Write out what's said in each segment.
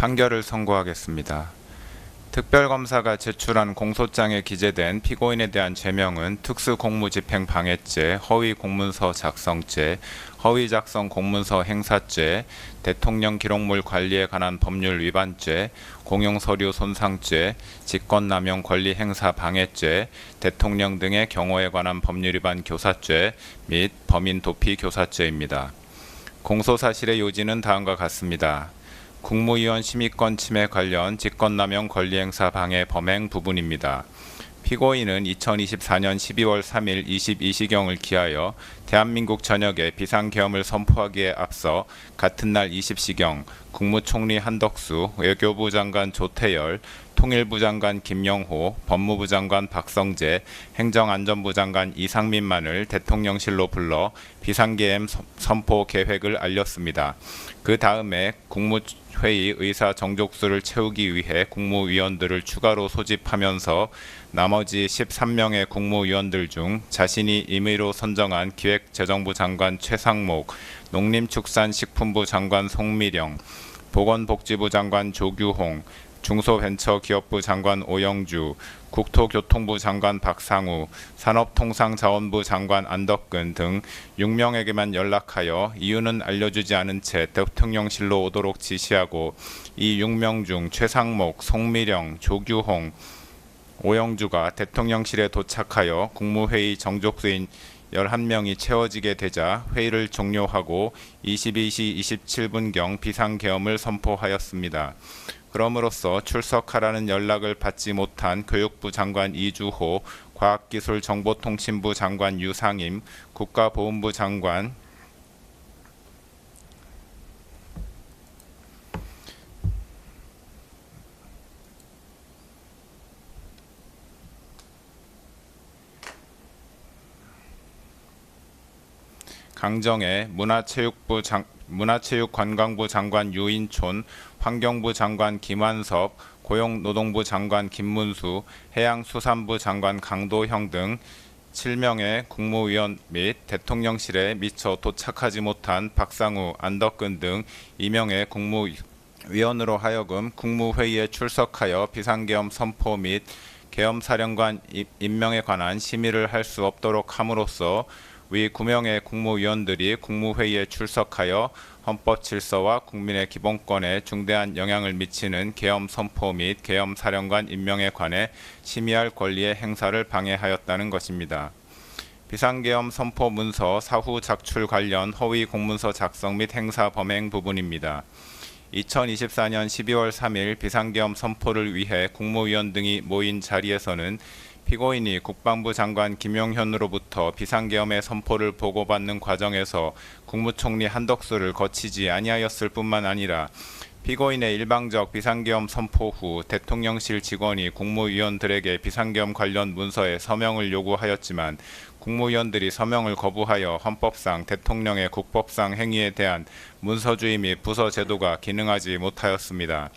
판결을 선고하겠습니다. 특별검사가 제출한 공소장에 기재된 피고인에 대한 죄명은 특수공무집행 방해죄, 허위공문서 작성죄, 허위작성 공문서 행사죄, 대통령 기록물 관리에 관한 법률 위반죄, 공용서류 손상죄, 직권남용 권리행사 방해죄, 대통령 등의 경호에 관한 법률 위반 교사죄 및 범인 도피 교사죄입니다. 공소사실의 요지는 다음과 같습니다. 국무위원 심의권 침해 관련 직권남용 권리행사 방해 범행 부분입니다. 피고인은 2024년 12월 3일 22시경을 기하여 대한민국 전역에 비상계엄을 선포하기에 앞서 같은 날 20시경 국무총리 한덕수, 외교부 장관 조태열, 통일부 장관 김영호, 법무부 장관 박성재, 행정안전부 장관 이상민만을 대통령실로 불러 비상계엄 선포 계획을 알렸습니다. 그 다음에 국무회의 의사 정족수를 채우기 위해 국무위원들을 추가로 소집하면서 나머지 13명의 국무위원들 중 자신이 임의로 선정한 기획재정부 장관 최상목, 농림축산식품부 장관 송미령, 보건복지부 장관 조규홍, 중소벤처기업부 장관 오영주, 국토교통부 장관 박상우, 산업통상자원부 장관 안덕근 등 6명에게만 연락하여 이유는 알려주지 않은 채 대통령실로 오도록 지시하고 이 6명 중 최상목, 송미령, 조규홍, 오영주가 대통령실에 도착하여 국무회의 정족수인 11명이 채워지게 되자 회의를 종료하고 22시 27분경 비상계엄을 선포하였습니다. 그럼으로써 출석하라는 연락을 받지 못한 교육부 장관 이주호, 과학기술정보통신부 장관 유상임, 국가보훈부 장관 강정애, 문화체육관광부 장관 유인촌, 환경부 장관 김완섭, 고용노동부 장관 김문수, 해양수산부 장관 강도형 등 7명의 국무위원 및 대통령실에 미처 도착하지 못한 박상우, 안덕근 등 2명의 국무위원으로 하여금 국무회의에 출석하여 비상계엄 선포 및 계엄사령관 임명에 관한 심의를 할 수 없도록 함으로써 위 9명의 국무위원들이 국무회의에 출석하여 헌법 질서와 국민의 기본권에 중대한 영향을 미치는 계엄 선포 및 계엄 사령관 임명에 관해 심의할 권리의 행사를 방해하였다는 것입니다. 비상계엄 선포 문서 사후 작출 관련 허위 공문서 작성 및 행사 범행 부분입니다. 2024년 12월 3일 비상계엄 선포를 위해 국무위원 등이 모인 자리에서는 피고인이 국방부 장관 김용현으로부터 비상계엄의 선포를 보고받는 과정에서 국무총리 한덕수를 거치지 아니하였을 뿐만 아니라 피고인의 일방적 비상계엄 선포 후 대통령실 직원이 국무위원들에게 비상계엄 관련 문서에 서명을 요구하였지만 국무위원들이 서명을 거부하여 헌법상 대통령의 국법상 행위에 대한 문서주의 및 부서 제도가 기능하지 못하였습니다.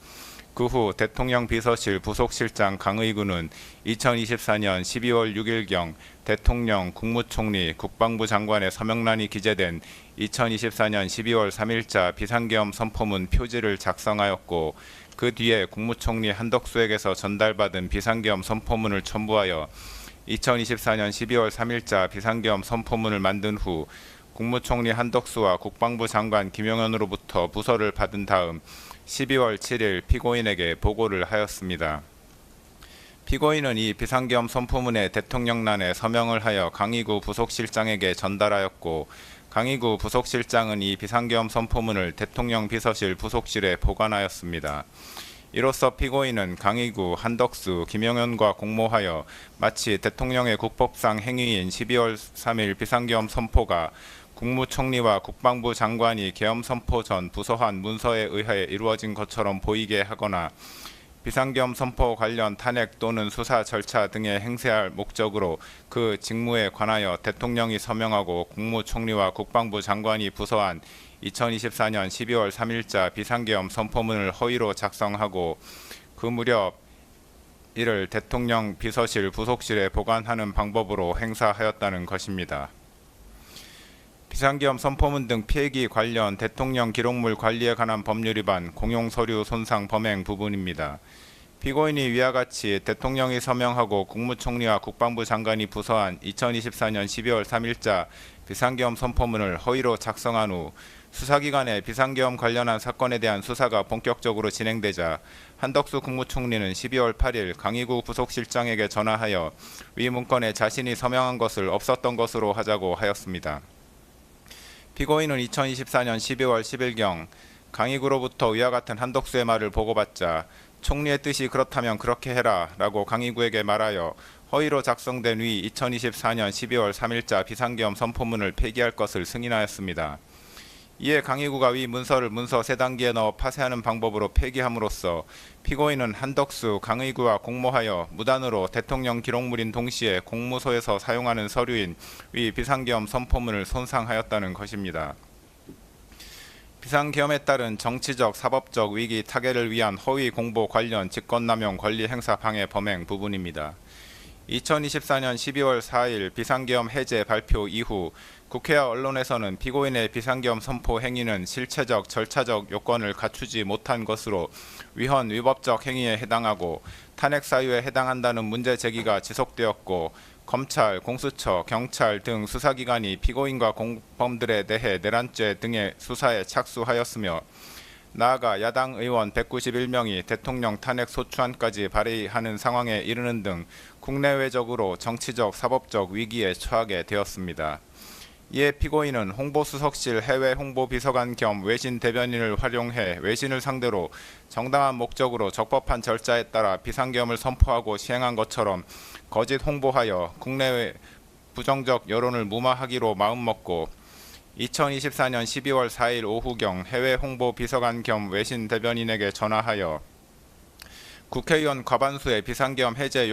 그 후 대통령 비서실 부속실장 강의구는 2024년 12월 6일경 대통령, 국무총리, 국방부 장관의 서명란이 기재된 2024년 12월 3일자 비상계엄 선포문 표지를 작성하였고 그 뒤에 국무총리 한덕수에게서 전달받은 비상계엄 선포문을 첨부하여 2024년 12월 3일자 비상계엄 선포문을 만든 후 국무총리 한덕수와 국방부 장관 김용현으로부터 부서를 받은 다음 12월 7일 피고인에게 보고를 하였습니다. 피고인은 이 비상계엄 선포문에 대통령란에 서명을 하여 강의구 부속실장에게 전달하였고 강의구 부속실장은 이 비상계엄 선포문을 대통령 비서실 부속실에 보관하였습니다. 이로써 피고인은 강의구, 한덕수, 김용현과 공모하여 마치 대통령의 국법상 행위인 12월 3일 비상계엄 선포가 국무총리와 국방부 장관이 계엄 선포 전 부서한 문서에 의하여 이루어진 것처럼 보이게 하거나 비상계엄 선포 관련 탄핵 또는 수사 절차 등에 행세할 목적으로 그 직무에 관하여 대통령이 서명하고 국무총리와 국방부 장관이 부서한 2024년 12월 3일자 비상계엄 선포문을 허위로 작성하고 그 무렵 이를 대통령 비서실 부속실에 보관하는 방법으로 행사하였다는 것입니다. 비상계엄 선포문 등 피해기 관련 대통령 기록물 관리에 관한 법률 위반, 공용서류 손상 범행 부분입니다. 피고인이 위와 같이 대통령이 서명하고 국무총리와 국방부 장관이 부서한 2024년 12월 3일자 비상계엄 선포문을 허위로 작성한 후 수사기관에 비상계엄 관련한 사건에 대한 수사가 본격적으로 진행되자 한덕수 국무총리는 12월 8일 강의구 부속실장에게 전화하여 위 문건에 자신이 서명한 것을 없었던 것으로 하자고 하였습니다. 피고인은 2024년 12월 10일경 강의구로부터 위와 같은 한덕수의 말을 보고받자 총리의 뜻이 그렇다면 그렇게 해라 라고 강의구에게 말하여 허위로 작성된 위 2024년 12월 3일자 비상계엄 선포문을 폐기할 것을 승인하였습니다. 이에 강의구가 위 문서를 문서 3단계에 넣어 파쇄하는 방법으로 폐기함으로써 피고인은 한덕수, 강의구와 공모하여 무단으로 대통령 기록물인 동시에 공무소에서 사용하는 서류인 위 비상계엄 선포문을 손상하였다는 것입니다. 비상계엄에 따른 정치적, 사법적 위기 타개를 위한 허위 공보 관련 직권남용 권리 행사 방해 범행 부분입니다. 2024년 12월 4일 비상계엄 해제 발표 이후 국회와 언론에서는 피고인의 비상계엄 선포 행위는 실체적, 절차적 요건을 갖추지 못한 것으로 위헌, 위법적 행위에 해당하고 탄핵 사유에 해당한다는 문제 제기가 지속되었고 검찰, 공수처, 경찰 등 수사기관이 피고인과 공범들에 대해 내란죄 등의 수사에 착수하였으며 나아가 야당 의원 191명이 대통령 탄핵 소추안까지 발의하는 상황에 이르는 등 국내외적으로 정치적, 사법적 위기에 처하게 되었습니다. 이에 피고인은 홍보수석실 해외 홍보비서관 겸 외신 대변인을 활용해 외신을 상대로 정당한 목적으로 적법한 절차에 따라 비상계엄을 선포하고 시행한 것처럼 거짓 홍보하여 국내외 부정적 여론을 무마하기로 마음먹고 2024년 12월 4일 오후경 해외 홍보비서관 겸 외신 대변인에게 전화하여 국회의원 과반수의 비상계엄 해제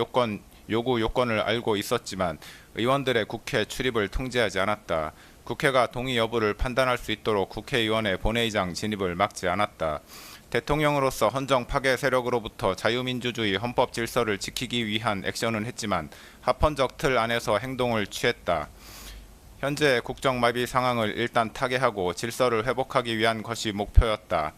요구 요건을 알고 있었지만 의원들의 국회 출입을 통제하지 않았다. 국회가 동의 여부를 판단할 수 있도록 국회의원의 본회의장 진입을 막지 않았다. 대통령으로서 헌정 파괴 세력으로부터 자유민주주의 헌법 질서를 지키기 위한 액션은 했지만 합헌적 틀 안에서 행동을 취했다. 현재 국정마비 상황을 일단 타개하고 질서를 회복하기 위한 것이 목표였다.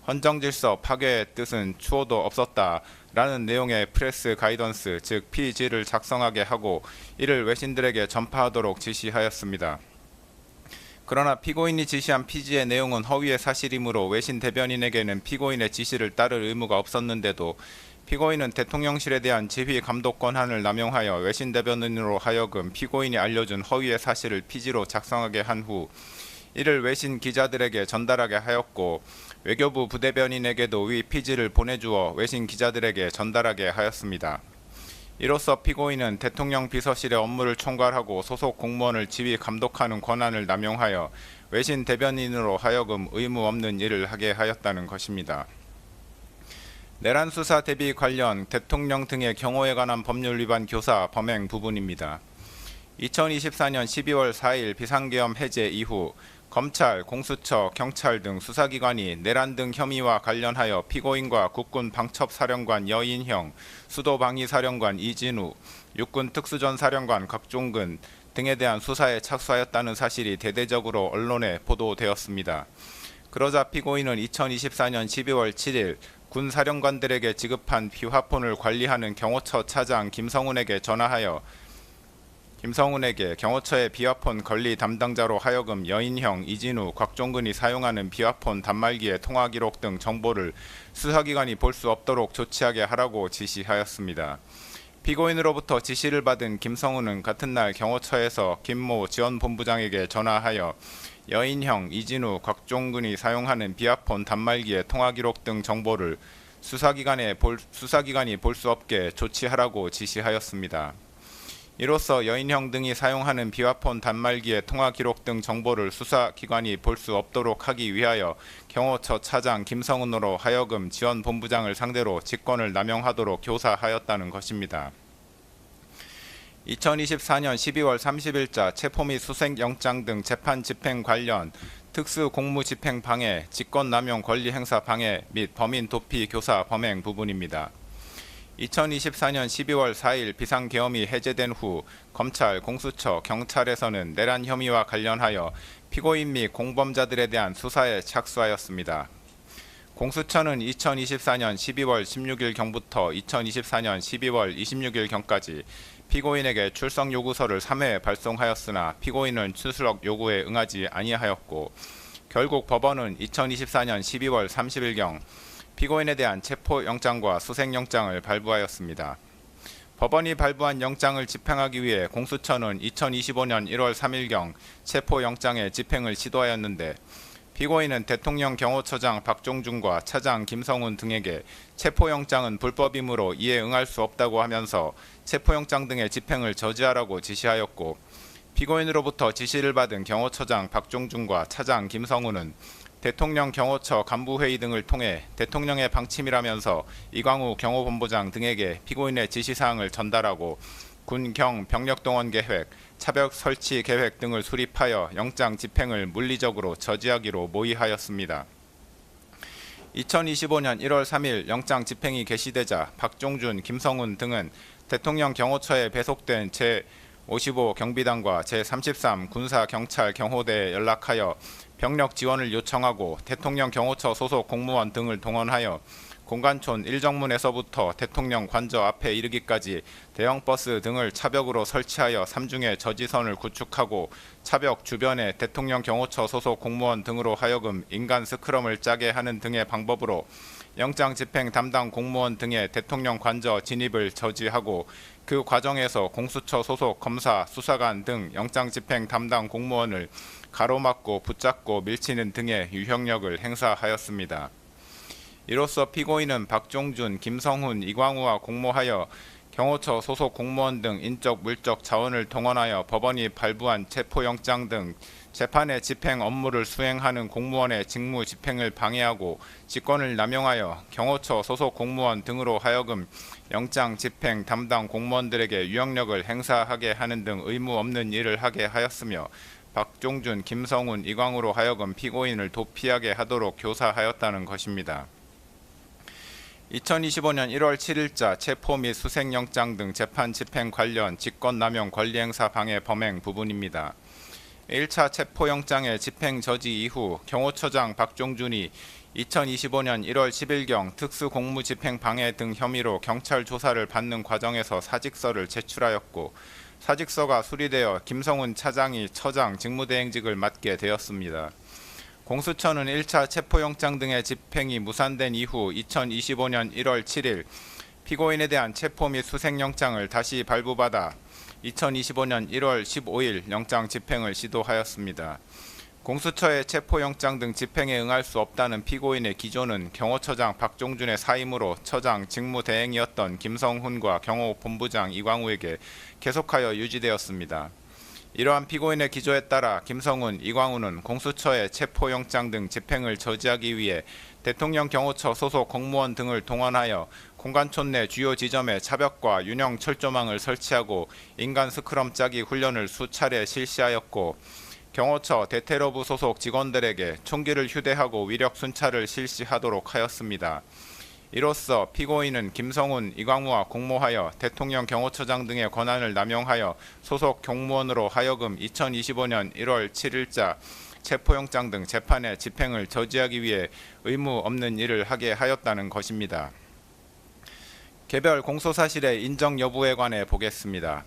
헌정질서 파괴의 뜻은 추호도 없었다. 라는 내용의 프레스 가이던스 즉 PG를 작성하게 하고 이를 외신들에게 전파하도록 지시하였습니다. 그러나 피고인이 지시한 PG의 내용은 허위의 사실이므로 외신 대변인에게는 피고인의 지시를 따를 의무가 없었는데도 피고인은 대통령실에 대한 지휘 감독 권한을 남용하여 외신 대변인으로 하여금 피고인이 알려준 허위의 사실을 PG로 작성하게 한 후 이를 외신 기자들에게 전달하게 하였고 외교부 부대변인에게도 위 PG를 보내주어 외신 기자들에게 전달하게 하였습니다. 이로써 피고인은 대통령 비서실의 업무를 총괄하고 소속 공무원을 지휘 감독하는 권한을 남용하여 외신 대변인으로 하여금 의무 없는 일을 하게 하였다는 것입니다. 내란 수사 대비 관련 대통령 등의 경호에 관한 법률 위반 교사 범행 부분입니다. 2024년 12월 4일 비상계엄 해제 이후 검찰, 공수처, 경찰 등 수사기관이 내란 등 혐의와 관련하여 피고인과 국군 방첩사령관 여인형, 수도방위사령관 이진우, 육군 특수전사령관 각종근 등에 대한 수사에 착수하였다는 사실이 대대적으로 언론에 보도되었습니다. 그러자 피고인은 2024년 12월 7일 군 사령관들에게 지급한 비화폰을 관리하는 경호처 차장 김성훈에게 전화하여 경호처의 비화폰 관리 담당자로 하여금 여인형, 이진우, 곽종근이 사용하는 비화폰 단말기의 통화 기록 등 정보를 수사기관이 볼 수 없도록 조치하게 하라고 지시하였습니다. 피고인으로부터 지시를 받은 김성훈은 같은 날 경호처에서 김모 지원본부장에게 전화하여 여인형, 이진우, 곽종근이 사용하는 비화폰 단말기의 통화 기록 등 정보를 수사기관이 볼 수 없게 조치하라고 지시하였습니다. 이로써 여인형 등이 사용하는 비화폰 단말기의 통화 기록 등 정보를 수사기관이 볼 수 없도록 하기 위하여 경호처 차장 김성훈으로 하여금 지원본부장을 상대로 직권을 남용하도록 교사하였다는 것입니다. 2024년 12월 30일자 체포 및 수색영장 등 재판 집행 관련 특수공무집행 방해, 직권남용 권리행사 방해 및 범인 도피 교사 범행 부분입니다. 2024년 12월 4일 비상계엄이 해제된 후 검찰, 공수처, 경찰에서는 내란 혐의와 관련하여 피고인 및 공범자들에 대한 수사에 착수하였습니다. 공수처는 2024년 12월 16일경부터 2024년 12월 26일경까지 피고인에게 출석 요구서를 3회 발송하였으나 피고인은 출석 요구에 응하지 아니하였고, 결국 법원은 2024년 12월 30일경 피고인에 대한 체포영장과 수색영장을 발부하였습니다. 법원이 발부한 영장을 집행하기 위해 공수처는 2025년 1월 3일경 체포영장의 집행을 시도하였는데, 피고인은 대통령 경호처장 박종준과 차장 김성훈 등에게 체포영장은 불법이므로 이에 응할 수 없다고 하면서 체포영장 등의 집행을 저지하라고 지시하였고, 피고인으로부터 지시를 받은 경호처장 박종준과 차장 김성훈은 대통령 경호처 간부회의 등을 통해 대통령의 방침이라면서 이광우 경호본부장 등에게 피고인의 지시사항을 전달하고 군, 경, 병력 동원 계획, 차벽 설치 계획 등을 수립하여 영장 집행을 물리적으로 저지하기로 모의하였습니다. 2025년 1월 3일 영장 집행이 개시되자 박종준, 김성훈 등은 대통령 경호처에 배속된 제55 경비단과 제33 군사경찰 경호대에 연락하여 병력 지원을 요청하고 대통령 경호처 소속 공무원 등을 동원하여 공관촌 1정문에서부터 대통령 관저 앞에 이르기까지 대형 버스 등을 차벽으로 설치하여 3중의 저지선을 구축하고 차벽 주변에 대통령 경호처 소속 공무원 등으로 하여금 인간 스크럼을 짜게 하는 등의 방법으로 영장 집행 담당 공무원 등의 대통령 관저 진입을 저지하고, 그 과정에서 공수처 소속 검사, 수사관 등 영장 집행 담당 공무원을 가로막고 붙잡고 밀치는 등의 유형력을 행사하였습니다. 이로써 피고인은 박종준, 김성훈, 이광우와 공모하여 경호처 소속 공무원 등 인적 물적 자원을 동원하여 법원이 발부한 체포영장 등 재판의 집행 업무를 수행하는 공무원의 직무 집행을 방해하고 직권을 남용하여 경호처 소속 공무원 등으로 하여금 영장 집행 담당 공무원들에게 유형력을 행사하게 하는 등 의무 없는 일을 하게 하였으며, 박종준, 김성훈, 이광우로 하여금 피고인을 도피하게 하도록 교사하였다는 것입니다. 2025년 1월 7일자 체포 및 수색영장 등 재판 집행 관련 직권남용 권리행사 방해 범행 부분입니다. 1차 체포영장의 집행 저지 이후 경호처장 박종준이 2025년 1월 10일경 특수공무집행 방해 등 혐의로 경찰 조사를 받는 과정에서 사직서를 제출하였고, 사직서가 수리되어 김성훈 차장이 처장 직무대행직을 맡게 되었습니다. 공수처는 1차 체포영장 등의 집행이 무산된 이후 2025년 1월 7일 피고인에 대한 체포 및 수색영장을 다시 발부받아 2025년 1월 15일 영장 집행을 시도하였습니다. 공수처의 체포영장 등 집행에 응할 수 없다는 피고인의 기조는 경호처장 박종준의 사임으로 처장 직무대행이었던 김성훈과 경호본부장 이광우에게 계속하여 유지되었습니다. 이러한 피고인의 기조에 따라 김성훈, 이광우는 공수처의 체포영장 등 집행을 저지하기 위해 대통령 경호처 소속 공무원 등을 동원하여 공관촌 내 주요 지점에 차벽과 윤형 철조망을 설치하고 인간 스크럼 짜기 훈련을 수차례 실시하였고, 경호처 대테러부 소속 직원들에게 총기를 휴대하고 위력 순찰을 실시하도록 하였습니다. 이로써 피고인은 김성훈, 이광우와 공모하여 대통령 경호처장 등의 권한을 남용하여 소속 공무원으로 하여금 2025년 1월 7일자 체포영장 등 재판의 집행을 저지하기 위해 의무 없는 일을 하게 하였다는 것입니다. 개별 공소사실의 인정 여부에 관해 보겠습니다.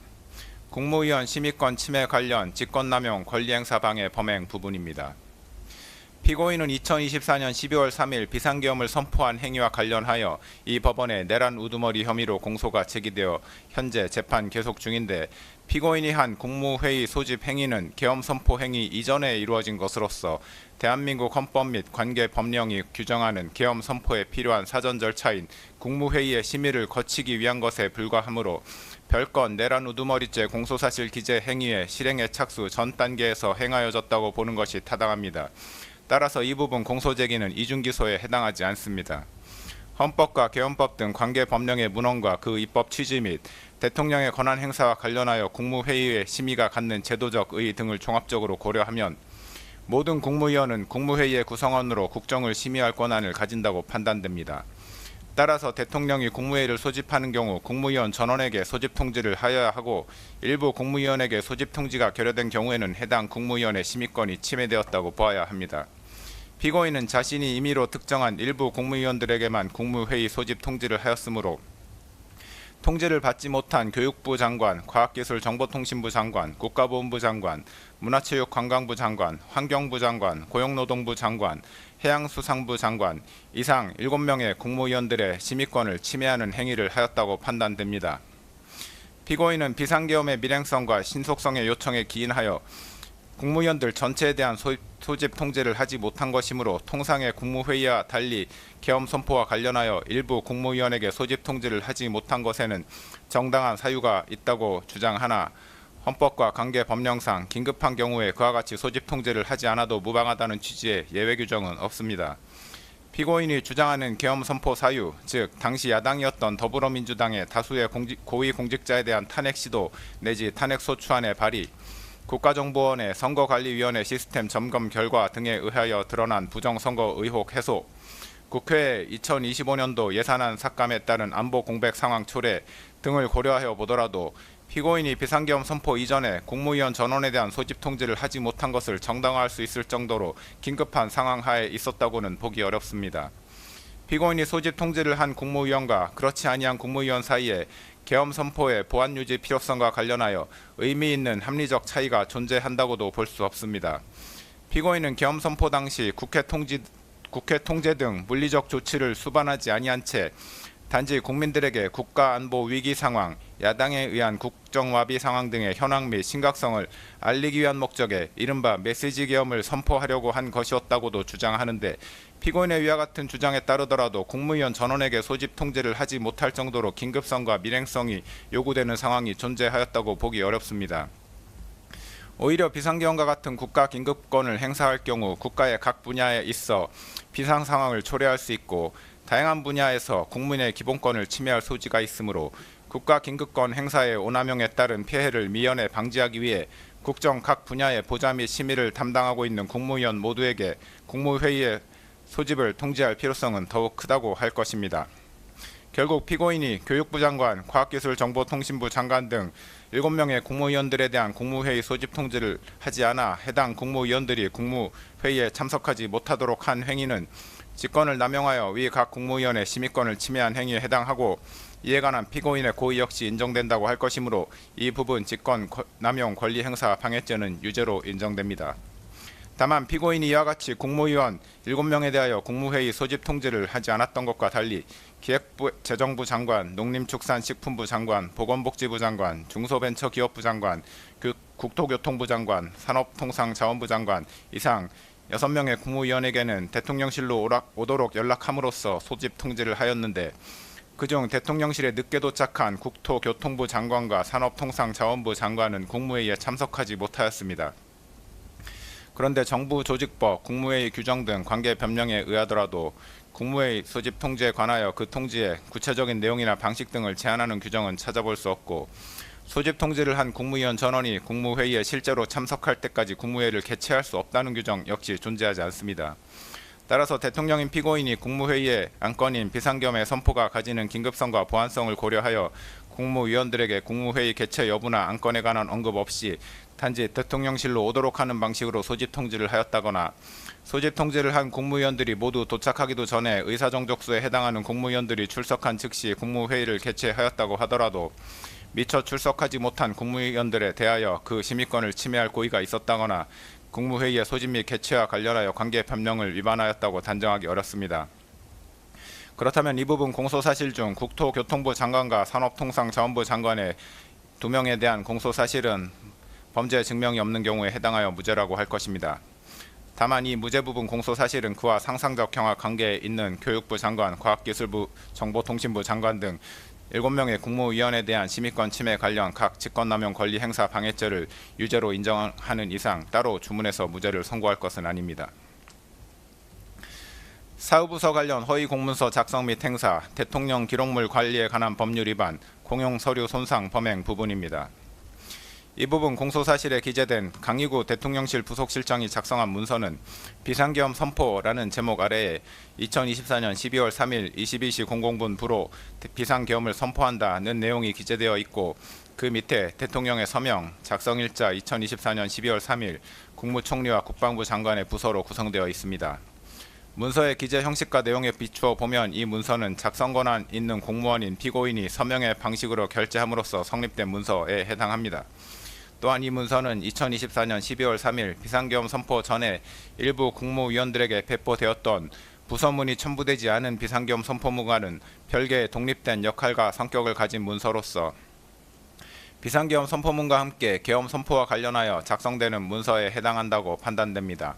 국무위원 심의권 침해 관련 직권남용 권리행사 방해 범행 부분입니다. 피고인은 2024년 12월 3일 비상계엄을 선포한 행위와 관련하여 이 법원에 내란 우두머리 혐의로 공소가 제기되어 현재 재판 계속 중인데, 피고인이 한 국무회의 소집 행위는 계엄 선포 행위 이전에 이루어진 것으로서 대한민국 헌법 및 관계 법령이 규정하는 계엄 선포에 필요한 사전 절차인 국무회의의 심의를 거치기 위한 것에 불과하므로 별건 내란 우두머리죄 공소사실 기재 행위의 실행에 착수 전 단계에서 행하여졌다고 보는 것이 타당합니다. 따라서 이 부분 공소 제기는 이중기소에 해당하지 않습니다. 헌법과 계엄법 등 관계 법령의 문헌과 그 입법 취지 및 대통령의 권한 행사와 관련하여 국무회의의 심의가 갖는 제도적 의의 등을 종합적으로 고려하면 모든 국무위원은 국무회의의 구성원으로 국정을 심의할 권한을 가진다고 판단됩니다. 따라서 대통령이 국무회의를 소집하는 경우 국무위원 전원에게 소집 통지를 하여야 하고 일부 국무위원에게 소집 통지가 결여된 경우에는 해당 국무위원의 심의권이 침해되었다고 보아야 합니다. 피고인은 자신이 임의로 특정한 일부 국무위원들에게만 국무회의 소집 통지를 하였으므로 통지를 받지 못한 교육부 장관, 과학기술정보통신부 장관, 국가보훈부 장관, 문화체육관광부 장관, 환경부 장관, 고용노동부 장관, 해양수산부 장관 이상 7명의 국무위원들의 심의권을 침해하는 행위를 하였다고 판단됩니다. 피고인은 비상계엄의 밀행성과 신속성의 요청에 기인하여 국무위원들 전체에 대한 소집 통지를 하지 못한 것이므로 통상의 국무회의와 달리 계엄 선포와 관련하여 일부 국무위원에게 소집 통지를 하지 못한 것에는 정당한 사유가 있다고 주장하나 헌법과 관계 법령상 긴급한 경우에 그와 같이 소집 통지를 하지 않아도 무방하다는 취지의 예외 규정은 없습니다. 피고인이 주장하는 계엄 선포 사유, 즉 당시 야당이었던 더불어민주당의 다수의 고위공직자에 대한 탄핵 시도 내지 탄핵소추안의 발의, 국가정보원의 선거관리위원회 시스템 점검 결과 등에 의하여 드러난 부정선거 의혹 해소, 국회의 2025년도 예산안 삭감에 따른 안보 공백 상황 초래 등을 고려하여 보더라도 피고인이 비상계엄 선포 이전에 국무위원 전원에 대한 소집 통지를 하지 못한 것을 정당화할 수 있을 정도로 긴급한 상황 하에 있었다고는 보기 어렵습니다. 피고인이 소집 통지를 한 국무위원과 그렇지 아니한 국무위원 사이에 계엄 선포의 보안 유지 필요성과 관련하여 의미 있는 합리적 차이가 존재한다고도 볼 수 없습니다. 피고인은 계엄 선포 당시 국회 통제 등 물리적 조치를 수반하지 아니한 채 단지 국민들에게 국가안보 위기 상황, 야당에 의한 국정와비 상황 등의 현황 및 심각성을 알리기 위한 목적에 이른바 메시지 계엄을 선포하려고 한 것이었다고도 주장하는데 피고인의 위와 같은 주장에 따르더라도 국무위원 전원에게 소집 통지를 하지 못할 정도로 긴급성과 밀행성이 요구되는 상황이 존재하였다고 보기 어렵습니다. 오히려 비상계엄과 같은 국가 긴급권을 행사할 경우 국가의 각 분야에 있어 비상 상황을 초래할 수 있고 다양한 분야에서 국민의 기본권을 침해할 소지가 있으므로 국가 긴급권 행사의 오남용에 따른 피해를 미연에 방지하기 위해 국정 각 분야의 보좌 및 심의를 담당하고 있는 국무위원 모두에게 국무회의의 소집을 통지할 필요성은 더욱 크다고 할 것입니다. 결국 피고인이 교육부 장관, 과학기술정보통신부 장관 등 7명의 국무위원들에 대한 국무회의 소집 통지를 하지 않아 해당 국무위원들이 국무회의에 참석하지 못하도록 한 행위는 직권을 남용하여 위 각 국무위원의 심의권을 침해한 행위에 해당하고 이에 관한 피고인의 고의 역시 인정된다고 할 것이므로 이 부분 직권 남용 권리 행사 방해죄는 유죄로 인정됩니다. 다만 피고인이 이와 같이 국무위원 7명에 대하여 국무회의 소집 통지를 하지 않았던 것과 달리 기획부 재정부 장관, 농림축산식품부 장관, 보건복지부 장관, 중소벤처기업부 장관, 국토교통부 장관, 산업통상자원부 장관 이상 6명의 국무위원에게는 대통령실로 오도록 연락함으로써 소집 통지를 하였는데 그중 대통령실에 늦게 도착한 국토교통부 장관과 산업통상자원부 장관은 국무회의에 참석하지 못하였습니다. 그런데 정부 조직법, 국무회의 규정 등 관계 변명에 의하더라도 국무회의 소집 통지에 관하여 그 통지의 구체적인 내용이나 방식 등을 제한하는 규정은 찾아볼 수 없고 소집 통지를 한 국무위원 전원이 국무회의에 실제로 참석할 때까지 국무회의를 개최할 수 없다는 규정 역시 존재하지 않습니다. 따라서 대통령인 피고인이 국무회의의 안건인 비상계엄의 선포가 가지는 긴급성과 보안성을 고려하여 국무위원들에게 국무회의 개최 여부나 안건에 관한 언급 없이 단지 대통령실로 오도록 하는 방식으로 소집 통지를 하였다거나 소집 통지를 한 국무위원들이 모두 도착하기도 전에 의사정족수에 해당하는 국무위원들이 출석한 즉시 국무회의를 개최하였다고 하더라도 미처 출석하지 못한 국무위원들에 대하여 그 심의권을 침해할 고의가 있었다거나 국무회의의 소집 및 개최와 관련하여 관계 변명을 위반하였다고 단정하기 어렵습니다. 그렇다면 이 부분 공소사실 중 국토교통부 장관과 산업통상자원부 장관의 2명에 대한 공소사실은 범죄 증명이 없는 경우에 해당하여 무죄라고 할 것입니다. 다만 이 무죄 부분 공소사실은 그와 상상적 경합 관계에 있는 교육부 장관, 과학기술부, 정보통신부 장관 등 7명의 국무위원에 대한 심의권 침해 관련 각 직권남용 권리 행사 방해죄를 유죄로 인정하는 이상 따로 주문해서 무죄를 선고할 것은 아닙니다. 사후부서 관련 허위 공문서 작성 및 행사, 대통령 기록물 관리에 관한 법률 위반, 공용 서류 손상 범행 부분입니다. 이 부분 공소사실에 기재된 강희구 대통령실 부속실장이 작성한 문서는 비상계엄 선포라는 제목 아래에 2024년 12월 3일 22시 00분 부로 비상계엄을 선포한다는 내용이 기재되어 있고, 그 밑에 대통령의 서명, 작성일자 2024년 12월 3일 국무총리와 국방부 장관의 부서로 구성되어 있습니다. 문서의 기재 형식과 내용에 비추어 보면 이 문서는 작성 권한 있는 공무원인 피고인이 서명의 방식으로 결재함으로써 성립된 문서에 해당합니다. 또한 이 문서는 2024년 12월 3일 비상계엄 선포 전에 일부 국무위원들에게 배포되었던 부서문이 첨부되지 않은 비상계엄 선포문과는 별개의 독립된 역할과 성격을 가진 문서로서 비상계엄 선포문과 함께 계엄 선포와 관련하여 작성되는 문서에 해당한다고 판단됩니다.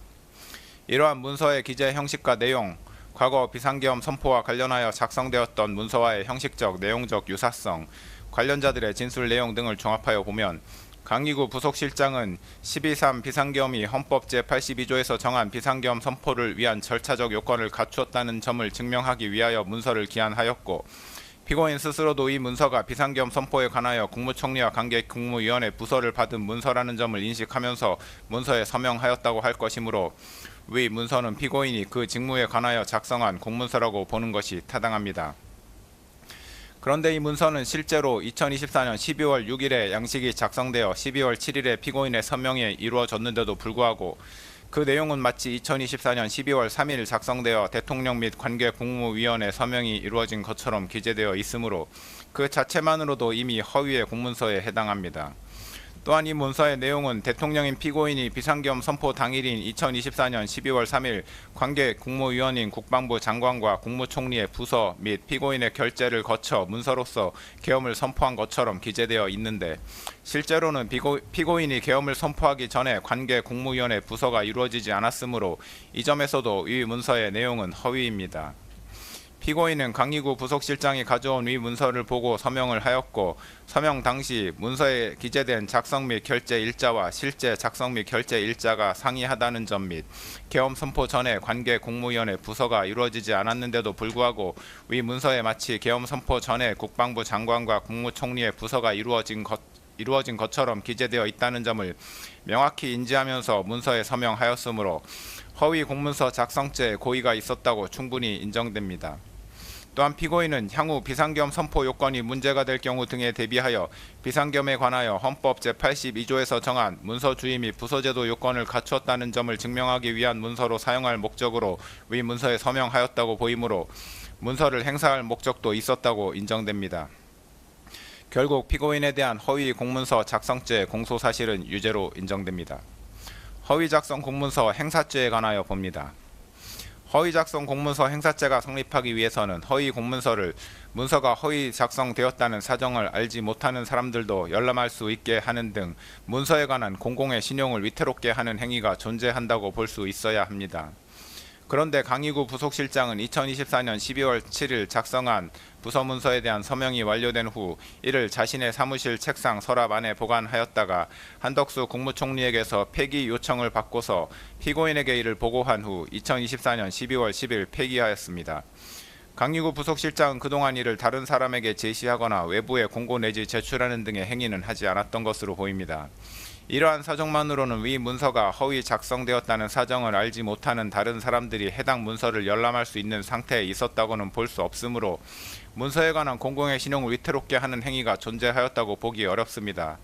이러한 문서의 기재 형식과 내용, 과거 비상계엄 선포와 관련하여 작성되었던 문서와의 형식적, 내용적 유사성, 관련자들의 진술 내용 등을 종합하여 보면 강희구 부속실장은 12.3 비상계엄이 헌법 제82조에서 정한 비상계엄 선포를 위한 절차적 요건을 갖추었다는 점을 증명하기 위하여 문서를 기한하였고, 피고인 스스로도 이 문서가 비상계엄 선포에 관하여 국무총리와 관계 국무위원회 부서를 받은 문서라는 점을 인식하면서 문서에 서명하였다고 할 것이므로 위 문서는 피고인이 그 직무에 관하여 작성한 공문서라고 보는 것이 타당합니다. 그런데 이 문서는 실제로 2024년 12월 6일에 양식이 작성되어 12월 7일에 피고인의 서명이 이루어졌는데도 불구하고 그 내용은 마치 2024년 12월 3일 작성되어 대통령 및 관계 국무위원회 서명이 이루어진 것처럼 기재되어 있으므로 그 자체만으로도 이미 허위의 공문서에 해당합니다. 또한 이 문서의 내용은 대통령인 피고인이 비상계엄 선포 당일인 2024년 12월 3일 관계 국무위원인 국방부 장관과 국무총리의 부서 및 피고인의 결재를 거쳐 문서로서 계엄을 선포한 것처럼 기재되어 있는데, 실제로는 피고인이 계엄을 선포하기 전에 관계 국무위원회 부서가 이루어지지 않았으므로 이 점에서도 이 문서의 내용은 허위입니다. 피고인은 강희구 부속실장이 가져온 위 문서를 보고 서명을 하였고, 서명 당시 문서에 기재된 작성 및 결재 일자와 실제 작성 및 결재 일자가 상이하다는 점 및 계엄 선포 전에 관계 국무위원회 부서가 이루어지지 않았는데도 불구하고 위 문서에 마치 계엄 선포 전에 국방부 장관과 국무총리의 부서가 이루어진 것처럼 기재되어 있다는 점을 명확히 인지하면서 문서에 서명하였으므로 허위 공문서 작성죄에 고의가 있었다고 충분히 인정됩니다. 또한 피고인은 향후 비상계엄 선포 요건이 문제가 될 경우 등에 대비하여 비상계엄에 관하여 헌법 제82조에서 정한 문서 주의 및 부서제도 요건을 갖추었다는 점을 증명하기 위한 문서로 사용할 목적으로 위 문서에 서명하였다고 보이므로 문서를 행사할 목적도 있었다고 인정됩니다. 결국 피고인에 대한 허위 공문서 작성죄 공소사실은 유죄로 인정됩니다. 허위 작성 공문서 행사죄에 관하여 봅니다. 허위 작성 공문서 행사죄가 성립하기 위해서는 허위 공문서를 문서가 허위 작성되었다는 사정을 알지 못하는 사람들도 열람할 수 있게 하는 등 문서에 관한 공공의 신용을 위태롭게 하는 행위가 존재한다고 볼 수 있어야 합니다. 그런데 강희구 부속실장은 2024년 12월 7일 작성한 부서문서에 대한 서명이 완료된 후 이를 자신의 사무실 책상 서랍 안에 보관하였다가 한덕수 국무총리에게서 폐기 요청을 받고서 피고인에게 이를 보고한 후 2024년 12월 10일 폐기하였습니다. 강희구 부속실장은 그동안 이를 다른 사람에게 제시하거나 외부에 공고 내지 제출하는 등의 행위는 하지 않았던 것으로 보입니다. 이러한 사정만으로는 위 문서가 허위 작성되었다는 사정을 알지 못하는 다른 사람들이 해당 문서를 열람할 수 있는 상태에 있었다고는 볼 수 없으므로 문서에 관한 공공의 신용을 위태롭게 하는 행위가 존재하였다고 보기 어렵습니다.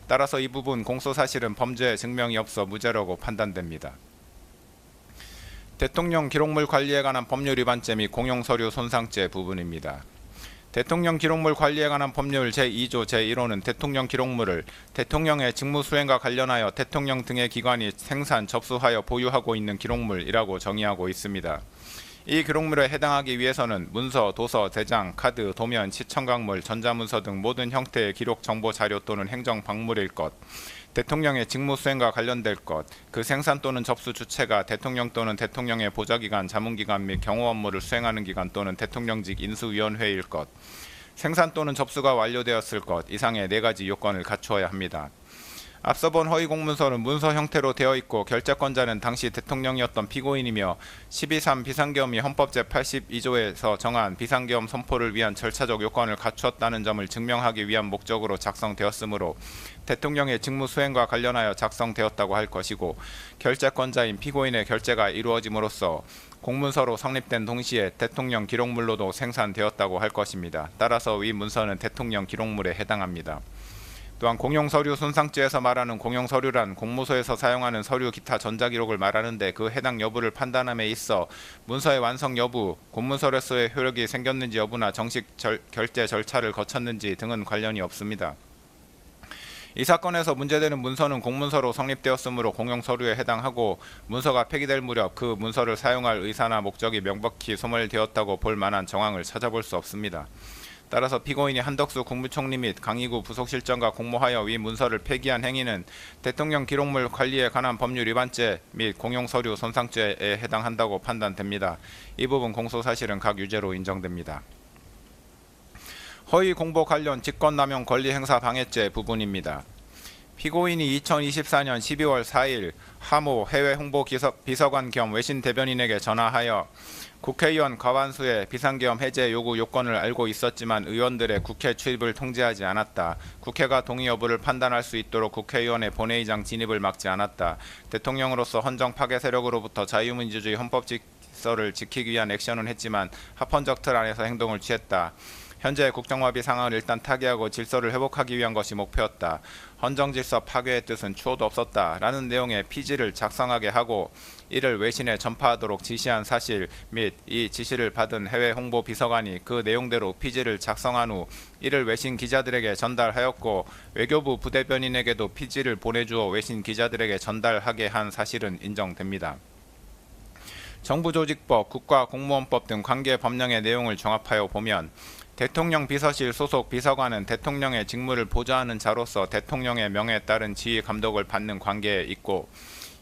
따라서 이 부분 공소사실은 범죄 증명이 없어 무죄라고 판단됩니다. 대통령 기록물 관리에 관한 법률 위반죄 및 공용서류 손상죄 부분입니다. 대통령 기록물 관리에 관한 법률 제2조 제1호는 대통령 기록물을 대통령의 직무 수행과 관련하여 대통령 등의 기관이 생산, 접수하여 보유하고 있는 기록물이라고 정의하고 있습니다. 이 기록물에 해당하기 위해서는 문서, 도서, 대장, 카드, 도면, 시청각물, 전자문서 등 모든 형태의 기록 정보 자료 또는 행정 박물일 것, 대통령의 직무 수행과 관련될 것, 그 생산 또는 접수 주체가 대통령 또는 대통령의 보좌기관, 자문기관 및 경호 업무를 수행하는 기관 또는 대통령직 인수위원회일 것, 생산 또는 접수가 완료되었을 것 이상의 4가지 요건을 갖추어야 합니다. 앞서 본 허위 공문서는 문서 형태로 되어 있고 결재권자는 당시 대통령이었던 피고인이며 12.3 비상계엄이 헌법 제82조에서 정한 비상계엄 선포를 위한 절차적 요건을 갖추었다는 점을 증명하기 위한 목적으로 작성되었으므로 대통령의 직무 수행과 관련하여 작성되었다고 할 것이고, 결재권자인 피고인의 결재가 이루어짐으로써 공문서로 성립된 동시에 대통령 기록물로도 생산되었다고 할 것입니다. 따라서 위 문서는 대통령 기록물에 해당합니다. 또한 공용서류 손상죄에서 말하는 공용서류란 공무소에서 사용하는 서류 기타 전자기록을 말하는데, 그 해당 여부를 판단함에 있어 문서의 완성 여부, 공문서로서의 효력이 생겼는지 여부나 정식 결재 절차를 거쳤는지 등은 관련이 없습니다. 이 사건에서 문제되는 문서는 공문서로 성립되었으므로 공용서류에 해당하고, 문서가 폐기될 무렵 그 문서를 사용할 의사나 목적이 명백히 소멸되었다고 볼 만한 정황을 찾아볼 수 없습니다. 따라서 피고인이 한덕수 국무총리 및 강희구 부속실장과 공모하여 위 문서를 폐기한 행위는 대통령 기록물 관리에 관한 법률 위반죄 및 공용서류 손상죄에 해당한다고 판단됩니다. 이 부분 공소사실은 각 유죄로 인정됩니다. 허위 공보 관련 직권남용 권리행사 방해죄 부분입니다. 피고인이 2024년 12월 4일 하모 해외 홍보 비서관 겸 외신 대변인에게 전화하여 국회의원 과반수의 비상계엄 해제 요구 요건을 알고 있었지만 의원들의 국회 출입을 통제하지 않았다. 국회가 동의 여부를 판단할 수 있도록 국회의원의 본회의장 진입을 막지 않았다. 대통령으로서 헌정 파괴 세력으로부터 자유민주주의 헌법 질서를 지키기 위한 액션은 했지만 합헌적 틀 안에서 행동을 취했다. 현재 국정화비 상황을 일단 타개하고 질서를 회복하기 위한 것이 목표였다. 헌정질서 파괴의 뜻은 추호도 없었다. 라는 내용의 피지를 작성하게 하고 이를 외신에 전파하도록 지시한 사실 및 이 지시를 받은 해외 홍보 비서관이 그 내용대로 피지를 작성한 후 이를 외신 기자들에게 전달하였고, 외교부 부대변인에게도 피지를 보내주어 외신 기자들에게 전달하게 한 사실은 인정됩니다. 정부조직법, 국가공무원법 등 관계 법령의 내용을 종합하여 보면 대통령 비서실 소속 비서관은 대통령의 직무를 보좌하는 자로서 대통령의 명에 따른 지휘 감독을 받는 관계에 있고,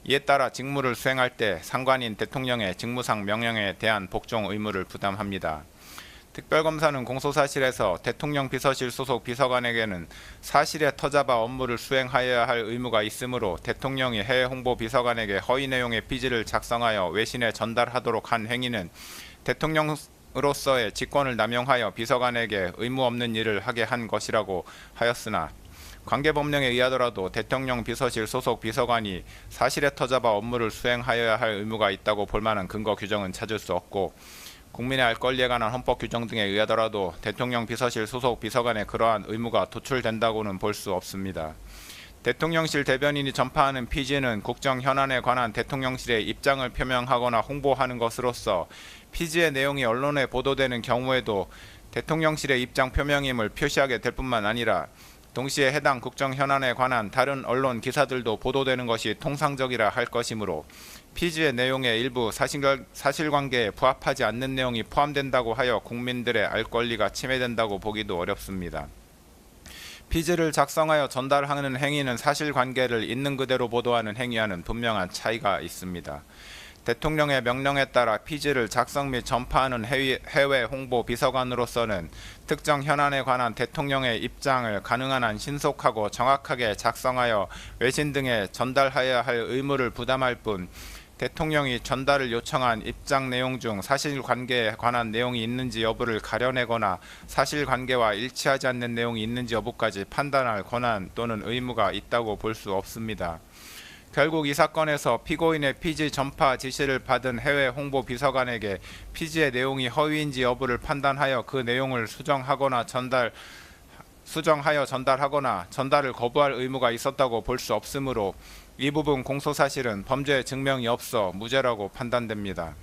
이에 따라 직무를 수행할 때 상관인 대통령의 직무상 명령에 대한 복종 의무를 부담합니다. 특별검사는 공소사실에서 대통령 비서실 소속 비서관에게는 사실에 터잡아 업무를 수행하여야 할 의무가 있으므로 대통령이 해외 홍보 비서관에게 허위 내용의 피지를 작성하여 외신에 전달하도록 한 행위는 대통령으로서의 직권을 남용하여 비서관에게 의무 없는 일을 하게 한 것이라고 하였으나, 관계법령에 의하더라도 대통령 비서실 소속 비서관이 사실에 터잡아 업무를 수행하여야 할 의무가 있다고 볼 만한 근거 규정은 찾을 수 없고, 국민의 알 권리에 관한 헌법 규정 등에 의하더라도 대통령 비서실 소속 비서관의 그러한 의무가 도출된다고는 볼 수 없습니다. 대통령실 대변인이 전파하는 피지는 국정 현안에 관한 대통령실의 입장을 표명하거나 홍보하는 것으로서 피지의 내용이 언론에 보도되는 경우에도 대통령실의 입장 표명임을 표시하게 될 뿐만 아니라, 동시에 해당 국정 현안에 관한 다른 언론 기사들도 보도되는 것이 통상적이라 할 것이므로 피지의 내용의 일부 사실관계에 부합하지 않는 내용이 포함된다고 하여 국민들의 알 권리가 침해된다고 보기도 어렵습니다. 피지를 작성하여 전달하는 행위는 사실관계를 있는 그대로 보도하는 행위와는 분명한 차이가 있습니다. 대통령의 명령에 따라 피지를 작성 및 전파하는 해외 홍보 비서관으로서는 특정 현안에 관한 대통령의 입장을 가능한 한 신속하고 정확하게 작성하여 외신 등에 전달하여야 할 의무를 부담할 뿐, 대통령이 전달을 요청한 입장 내용 중 사실관계에 관한 내용이 있는지 여부를 가려내거나 사실관계와 일치하지 않는 내용이 있는지 여부까지 판단할 권한 또는 의무가 있다고 볼 수 없습니다. 결국 이 사건에서 피고인의 피지 전파 지시를 받은 해외 홍보 비서관에게 피지의 내용이 허위인지 여부를 판단하여 그 내용을 수정하여 전달하거나 전달을 거부할 의무가 있었다고 볼 수 없으므로 이 부분 공소사실은 범죄 증명이 없어 무죄라고 판단됩니다.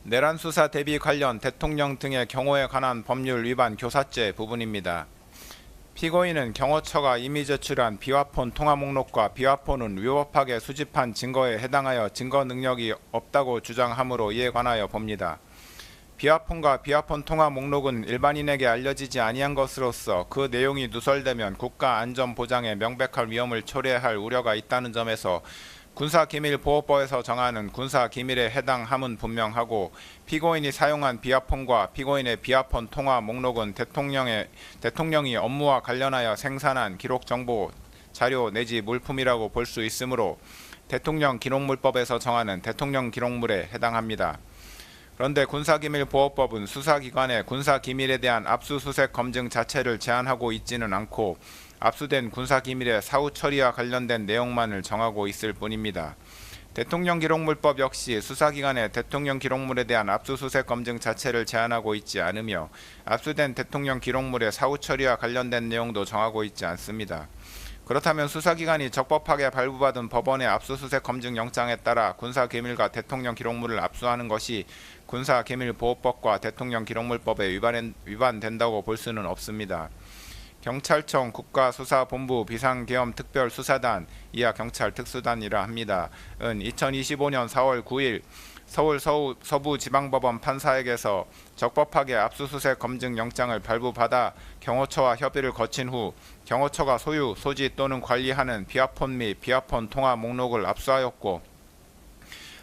내란 수사 대비 관련 대통령 등의 경호에 관한 법률 위반 교사죄 부분입니다. 피고인은 경호처가 이미 제출한 비화폰 통화 목록과 비화폰은 위법하게 수집한 증거에 해당하여 증거 능력이 없다고 주장하므로 이에 관하여 봅니다. 비화폰과 비화폰 통화 목록은 일반인에게 알려지지 아니한 것으로서 그 내용이 누설되면 국가 안전 보장에 명백한 위험을 초래할 우려가 있다는 점에서 군사기밀보호법에서 정하는 군사기밀에 해당함은 분명하고 피고인이 사용한 비아폰과 피고인의 비아폰 통화 목록은 대통령이 업무와 관련하여 생산한 기록정보, 자료 내지 물품이라고 볼 수 있으므로 대통령 기록물법에서 정하는 대통령 기록물에 해당합니다. 그런데 군사기밀보호법은 수사기관의 군사기밀에 대한 압수수색 검증 자체를 제한하고 있지는 않고 압수된 군사기밀의 사후 처리와 관련된 내용만을 정하고 있을 뿐입니다. 대통령 기록물법 역시 수사기관의 대통령 기록물에 대한 압수수색 검증 자체를 제한하고 있지 않으며 압수된 대통령 기록물의 사후 처리와 관련된 내용도 정하고 있지 않습니다. 그렇다면 수사기관이 적법하게 발부받은 법원의 압수수색 검증 영장에 따라 군사기밀과 대통령 기록물을 압수하는 것이 군사기밀보호법과 대통령 기록물법에 위반된다고 볼 수는 없습니다. 경찰청, 국가수사본부, 비상계엄특별수사단, 이하 경찰특수단이라 합니다. 은 2025년 4월 9일 서울 서부지방법원 판사에게서 적법하게 압수수색 검증 영장을 발부받아 경호처와 협의를 거친 후 경호처가 소유, 소지 또는 관리하는 비아폰 및 비아폰 통화 목록을 압수하였고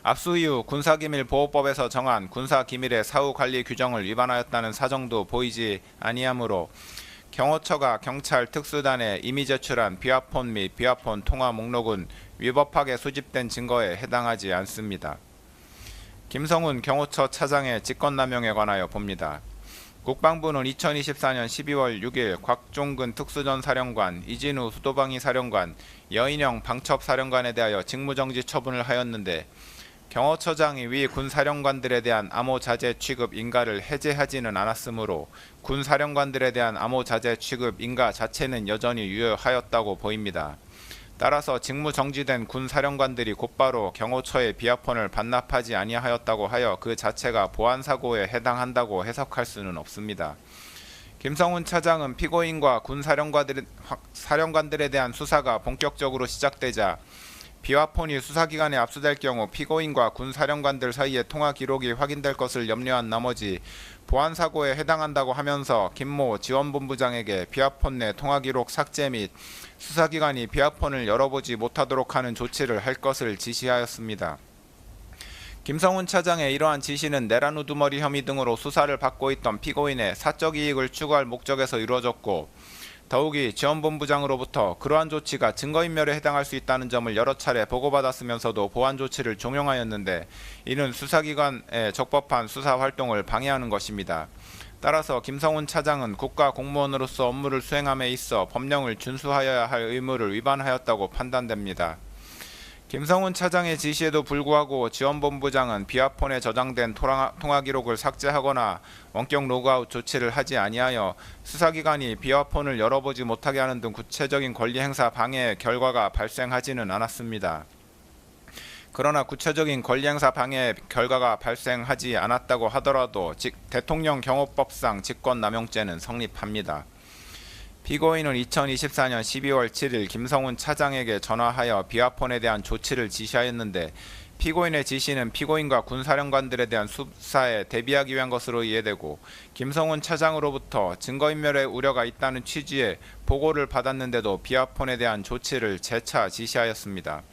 압수 이후 군사기밀보호법에서 정한 군사기밀의 사후 관리 규정을 위반하였다는 사정도 보이지 아니하므로 경호처가 경찰 특수단에 이미 제출한 비아폰 및 비아폰 통화 목록은 위법하게 수집된 증거에 해당하지 않습니다. 김성훈 경호처 차장의 직권남용에 관하여 봅니다. 국방부는 2024년 12월 6일 곽종근 특수전 사령관, 이진우 수도방위 사령관, 여인영 방첩사령관에 대하여 직무정지 처분을 하였는데 경호처장이 위 군사령관들에 대한 암호자재 취급 인가를 해제하지는 않았으므로 군사령관들에 대한 암호자재 취급 인가 자체는 여전히 유효하였다고 보입니다. 따라서 직무정지된 군사령관들이 곧바로 경호처의 비아폰을 반납하지 아니하였다고 하여 그 자체가 보안사고에 해당한다고 해석할 수는 없습니다. 김성훈 차장은 피고인과 군사령관들에 대한 수사가 본격적으로 시작되자 비아폰이 수사기관에 압수될 경우 피고인과 군사령관들 사이의 통화 기록이 확인될 것을 염려한 나머지 보안사고에 해당한다고 하면서 김모 지원본부장에게 비아폰 내 통화 기록 삭제 및 수사기관이 비아폰을 열어보지 못하도록 하는 조치를 할 것을 지시하였습니다. 김성훈 차장의 이러한 지시는 내란 우두머리 혐의 등으로 수사를 받고 있던 피고인의 사적 이익을 추구할 목적에서 이루어졌고 더욱이 지원본부장으로부터 그러한 조치가 증거인멸에 해당할 수 있다는 점을 여러 차례 보고받았으면서도 보안 조치를 종용하였는데 이는 수사기관의 적법한 수사활동을 방해하는 것입니다. 따라서 김성훈 차장은 국가공무원으로서 업무를 수행함에 있어 법령을 준수하여야 할 의무를 위반하였다고 판단됩니다. 김성훈 차장의 지시에도 불구하고 지원본부장은 비아폰에 저장된 통화 기록을 삭제하거나 원격 로그아웃 조치를 하지 아니하여 수사기관이 비아폰을 열어보지 못하게 하는 등 구체적인 권리행사 방해의 결과가 발생하지는 않았습니다. 그러나 구체적인 권리행사 방해의 결과가 발생하지 않았다고 하더라도 대통령 경호법상 직권남용죄는 성립합니다. 피고인은 2024년 12월 7일 김성훈 차장에게 전화하여 비아폰에 대한 조치를 지시하였는데 피고인의 지시는 피고인과 군사령관들에 대한 수사에 대비하기 위한 것으로 이해되고 김성훈 차장으로부터 증거인멸의 우려가 있다는 취지의 보고를 받았는데도 비아폰에 대한 조치를 재차 지시하였습니다.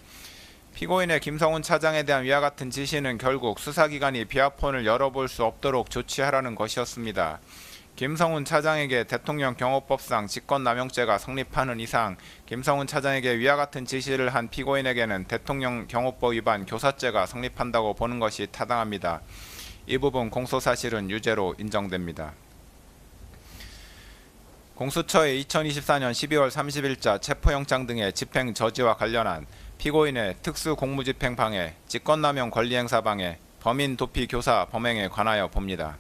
피고인의 김성훈 차장에 대한 위와 같은 지시는 결국 수사기관이 비아폰을 열어볼 수 없도록 조치하라는 것이었습니다. 김성훈 차장에게 대통령 경호법상 직권남용죄가 성립하는 이상 김성훈 차장에게 위와 같은 지시를 한 피고인에게는 대통령 경호법 위반 교사죄가 성립한다고 보는 것이 타당합니다. 이 부분 공소사실은 유죄로 인정됩니다. 공수처의 2024년 12월 30일자 체포영장 등의 집행 저지와 관련한 피고인의 특수공무집행 방해, 직권남용 권리행사 방해, 범인 도피 교사 범행에 관하여 봅니다.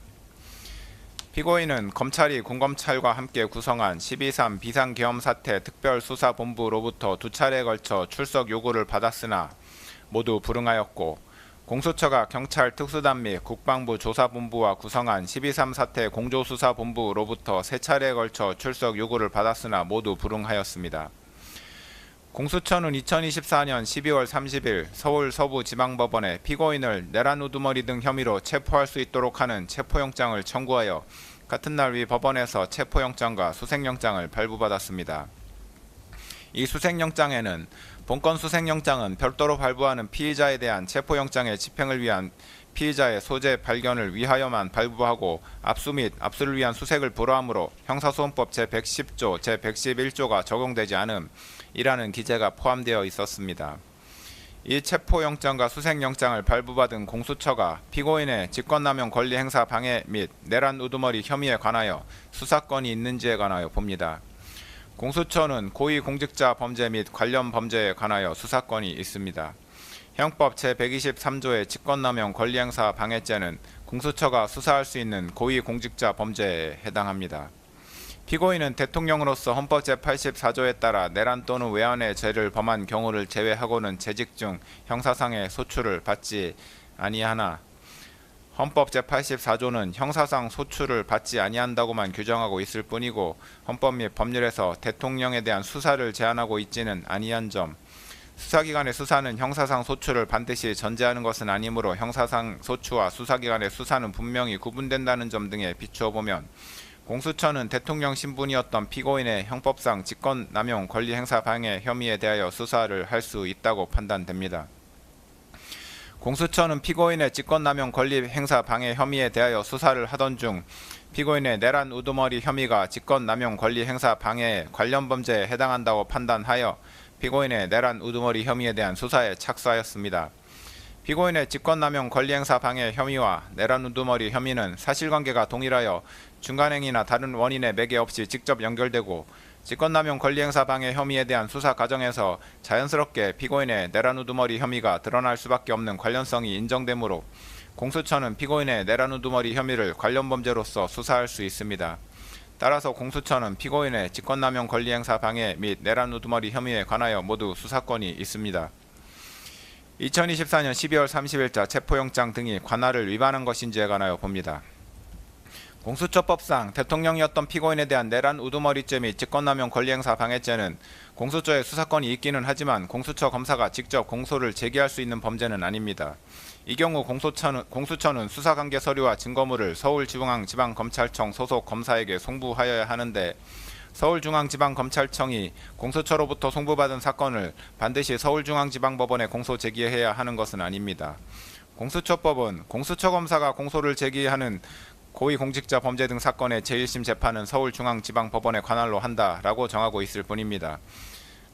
피고인은 검찰이 군검찰과 함께 구성한 12.3 비상계엄사태 특별수사본부로부터 2차례에 걸쳐 출석 요구를 받았으나 모두 불응하였고 공수처가 경찰 특수단 및 국방부 조사본부와 구성한 12.3 사태 공조수사본부로부터 3차례에 걸쳐 출석 요구를 받았으나 모두 불응하였습니다. 공수처는 2024년 12월 30일 서울 서부지방법원에 피고인을 내란 우두머리 등 혐의로 체포할 수 있도록 하는 체포영장을 청구하여 같은 날 위 법원에서 체포영장과 수색영장을 발부받았습니다. 이 수색영장에는 본건 수색영장은 별도로 발부하는 피의자에 대한 체포영장의 집행을 위한 피의자의 소재 발견을 위하여만 발부하고 압수 및 압수를 위한 수색을 불허하므로 형사소송법 제110조, 제111조가 적용되지 않음이라는 기재가 포함되어 있었습니다. 이 체포영장과 수색영장을 발부받은 공수처가 피고인의 직권남용 권리행사 방해 및 내란 우두머리 혐의에 관하여 수사권이 있는지에 관하여 봅니다. 공수처는 고위공직자 범죄 및 관련 범죄에 관하여 수사권이 있습니다. 형법 제123조의 직권남용 권리행사 방해죄는 공수처가 수사할 수 있는 고위공직자 범죄에 해당합니다. 피고인은 대통령으로서 헌법 제84조에 따라 내란 또는 외환의 죄를 범한 경우를 제외하고는 재직 중 형사상의 소출을 받지 아니하나 헌법 제84조는 형사상 소출을 받지 아니한다고만 규정하고 있을 뿐이고 헌법 및 법률에서 대통령에 대한 수사를 제한하고 있지는 아니한 점, 수사기관의 수사는 형사상 소출을 반드시 전제하는 것은 아니므로 형사상 소추와 수사기관의 수사는 분명히 구분된다는 점 등에 비추어 보면 공수처는 대통령 신분이었던 피고인의 형법상 직권남용 권리행사 방해 혐의에 대하여 수사를 할 수 있다고 판단됩니다. 공수처는 피고인의 직권남용 권리행사 방해 혐의에 대하여 수사를 하던 중 피고인의 내란 우두머리 혐의가 직권남용 권리행사 방해에 관련 범죄에 해당한다고 판단하여 피고인의 내란 우두머리 혐의에 대한 수사에 착수하였습니다. 피고인의 직권남용 권리행사 방해 혐의와 내란 우두머리 혐의는 사실관계가 동일하여 중간행위나 다른 원인의 매개 없이 직접 연결되고 직권남용 권리행사 방해 혐의에 대한 수사 과정에서 자연스럽게 피고인의 내란 우두머리 혐의가 드러날 수밖에 없는 관련성이 인정되므로 공수처는 피고인의 내란 우두머리 혐의를 관련 범죄로서 수사할 수 있습니다. 따라서 공수처는 피고인의 직권남용 권리행사 방해 및 내란 우두머리 혐의에 관하여 모두 수사권이 있습니다. 2024년 12월 30일자 체포영장 등이 관할을 위반한 것인지에 관하여 봅니다. 공수처법상 대통령이었던 피고인에 대한 내란 우두머리죄 및 직권남용 권리행사 방해죄는 공수처에 수사권이 있기는 하지만 공수처 검사가 직접 공소를 제기할 수 있는 범죄는 아닙니다. 이 경우 공수처는 수사관계 서류와 증거물을 서울중앙지방검찰청 소속 검사에게 송부하여야 하는데 서울중앙지방검찰청이 공수처로부터 송부받은 사건을 반드시 서울중앙지방법원에 공소 제기해야 하는 것은 아닙니다. 공수처법은 공수처 검사가 공소를 제기하는 고위공직자 범죄 등 사건의 제1심 재판은 서울중앙지방법원에 관할로 한다라고 정하고 있을 뿐입니다.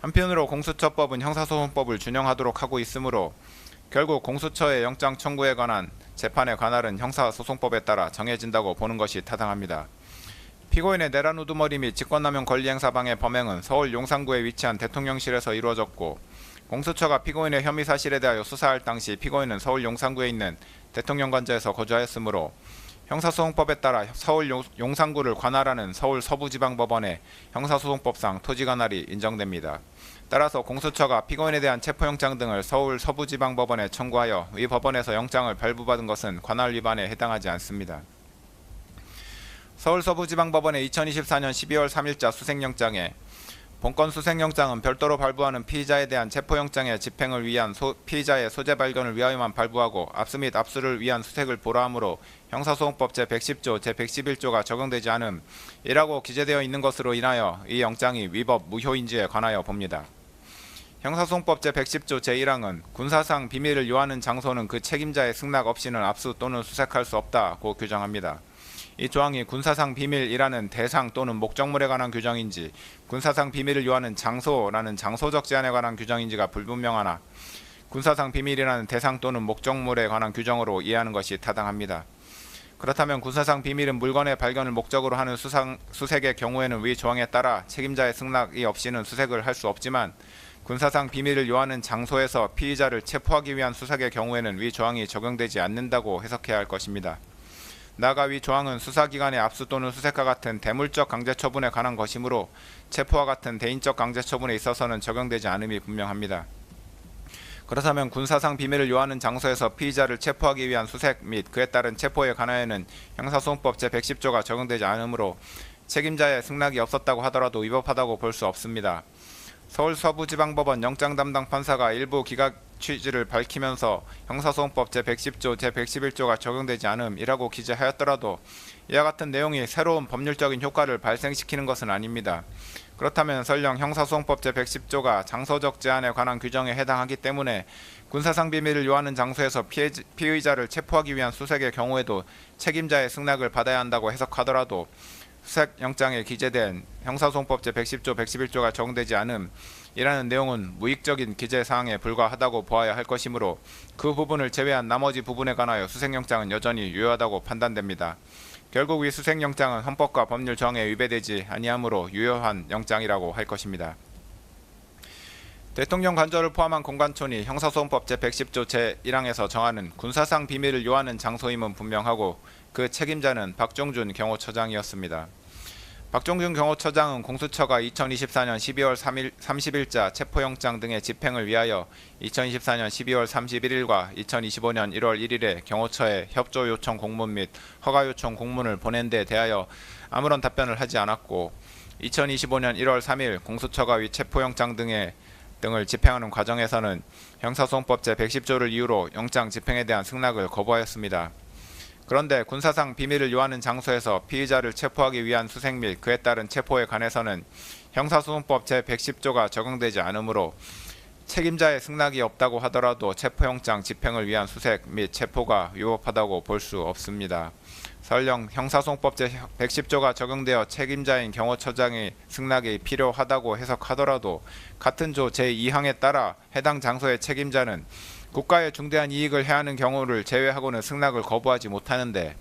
한편으로 공수처법은 형사소송법을 준용하도록 하고 있으므로 결국 공수처의 영장 청구에 관한 재판의 관할은 형사소송법에 따라 정해진다고 보는 것이 타당합니다. 피고인의 내란 우두머리 및 직권남용 권리행사 방해 범행은 서울 용산구에 위치한 대통령실에서 이루어졌고 공수처가 피고인의 혐의 사실에 대하여 수사할 당시 피고인은 서울 용산구에 있는 대통령관저에서 거주하였으므로 형사소송법에 따라 서울 용산구를 관할하는 서울 서부지방법원의 형사소송법상 토지관할이 인정됩니다. 따라서 공수처가 피고인에 대한 체포영장 등을 서울 서부지방법원에 청구하여 이 법원에서 영장을 발부받은 것은 관할 위반에 해당하지 않습니다. 서울 서부지방법원의 2024년 12월 3일자 수색영장에 본건 수색영장은 별도로 발부하는 피의자에 대한 체포영장의 집행을 위한 피의자의 소재 발견을 위하여만 발부하고 압수 및 압수를 위한 수색을 불허하므로 형사소송법 제110조, 제111조가 적용되지 않음이라고 기재되어 있는 것으로 인하여 이 영장이 위법 무효인지에 관하여 봅니다. 형사소송법 제110조 제1항은 군사상 비밀을 요하는 장소는 그 책임자의 승낙 없이는 압수 또는 수색할 수 없다고 규정합니다. 이 조항이 군사상 비밀이라는 대상 또는 목적물에 관한 규정인지 군사상 비밀을 요하는 장소라는 장소적 제한에 관한 규정인지가 불분명하나 군사상 비밀이라는 대상 또는 목적물에 관한 규정으로 이해하는 것이 타당합니다. 그렇다면 군사상 비밀은 물건의 발견을 목적으로 하는 수색의 경우에는 위 조항에 따라 책임자의 승낙이 없이는 수색을 할 수 없지만 군사상 비밀을 요하는 장소에서 피의자를 체포하기 위한 수색의 경우에는 위 조항이 적용되지 않는다고 해석해야 할 것입니다. 나아가 위 조항은 수사기관의 압수 또는 수색과 같은 대물적 강제처분에 관한 것이므로 체포와 같은 대인적 강제처분에 있어서는 적용되지 않음이 분명합니다. 그렇다면 군사상 비밀을 요하는 장소에서 피의자를 체포하기 위한 수색 및 그에 따른 체포에 관하여는 형사소송법 제110조가 적용되지 않으므로 책임자의 승낙이 없었다고 하더라도 위법하다고 볼 수 없습니다. 서울서부지방법원 영장 담당 판사가 일부 기각 취지를 밝히면서 형사소송법 제110조 제111조가 적용되지 않음이라고 기재하였더라도 이와 같은 내용이 새로운 법률적인 효과를 발생시키는 것은 아닙니다. 그렇다면 설령 형사소송법 제110조가 장소적 제한에 관한 규정에 해당하기 때문에 군사상 비밀을 요하는 장소에서 피의자를 체포하기 위한 수색의 경우에도 책임자의 승낙을 받아야 한다고 해석하더라도 수색영장에 기재된 형사소송법 제110조 111조가 적용되지 않음이라는 내용은 무익적인 기재사항에 불과하다고 보아야 할 것이므로 그 부분을 제외한 나머지 부분에 관하여 수색영장은 여전히 유효하다고 판단됩니다. 결국 이 수색영장은 헌법과 법률 정에 위배되지 아니하므로 유효한 영장이라고 할 것입니다. 대통령 관저를 포함한 공관촌이 형사소송법 제110조 제1항에서 정하는 군사상 비밀을 요하는 장소임은 분명하고 그 책임자는 박종준 경호처장이었습니다. 박종준 경호처장은 공수처가 2024년 12월 30일자 체포영장 등의 집행을 위하여 2024년 12월 31일과 2025년 1월 1일에 경호처에 협조 요청 공문 및 허가 요청 공문을 보낸 데 대하여 아무런 답변을 하지 않았고 2025년 1월 3일 공수처가 위 체포영장 등을 집행하는 과정에서는 형사소송법 제110조를 이유로 영장 집행에 대한 승낙을 거부하였습니다. 그런데 군사상 비밀을 요하는 장소에서 피의자를 체포하기 위한 수색 및 그에 따른 체포에 관해서는 형사소송법 제110조가 적용되지 않으므로 책임자의 승낙이 없다고 하더라도 체포영장 집행을 위한 수색 및 체포가 위법하다고 볼 수 없습니다. 설령 형사소송법 제110조가 적용되어 책임자인 경호처장의 승낙이 필요하다고 해석하더라도 같은 조 제2항에 따라 해당 장소의 책임자는 국가에 중대한 이익을 해하는 경우를 제외하고는 승낙을 거부하지 못하는데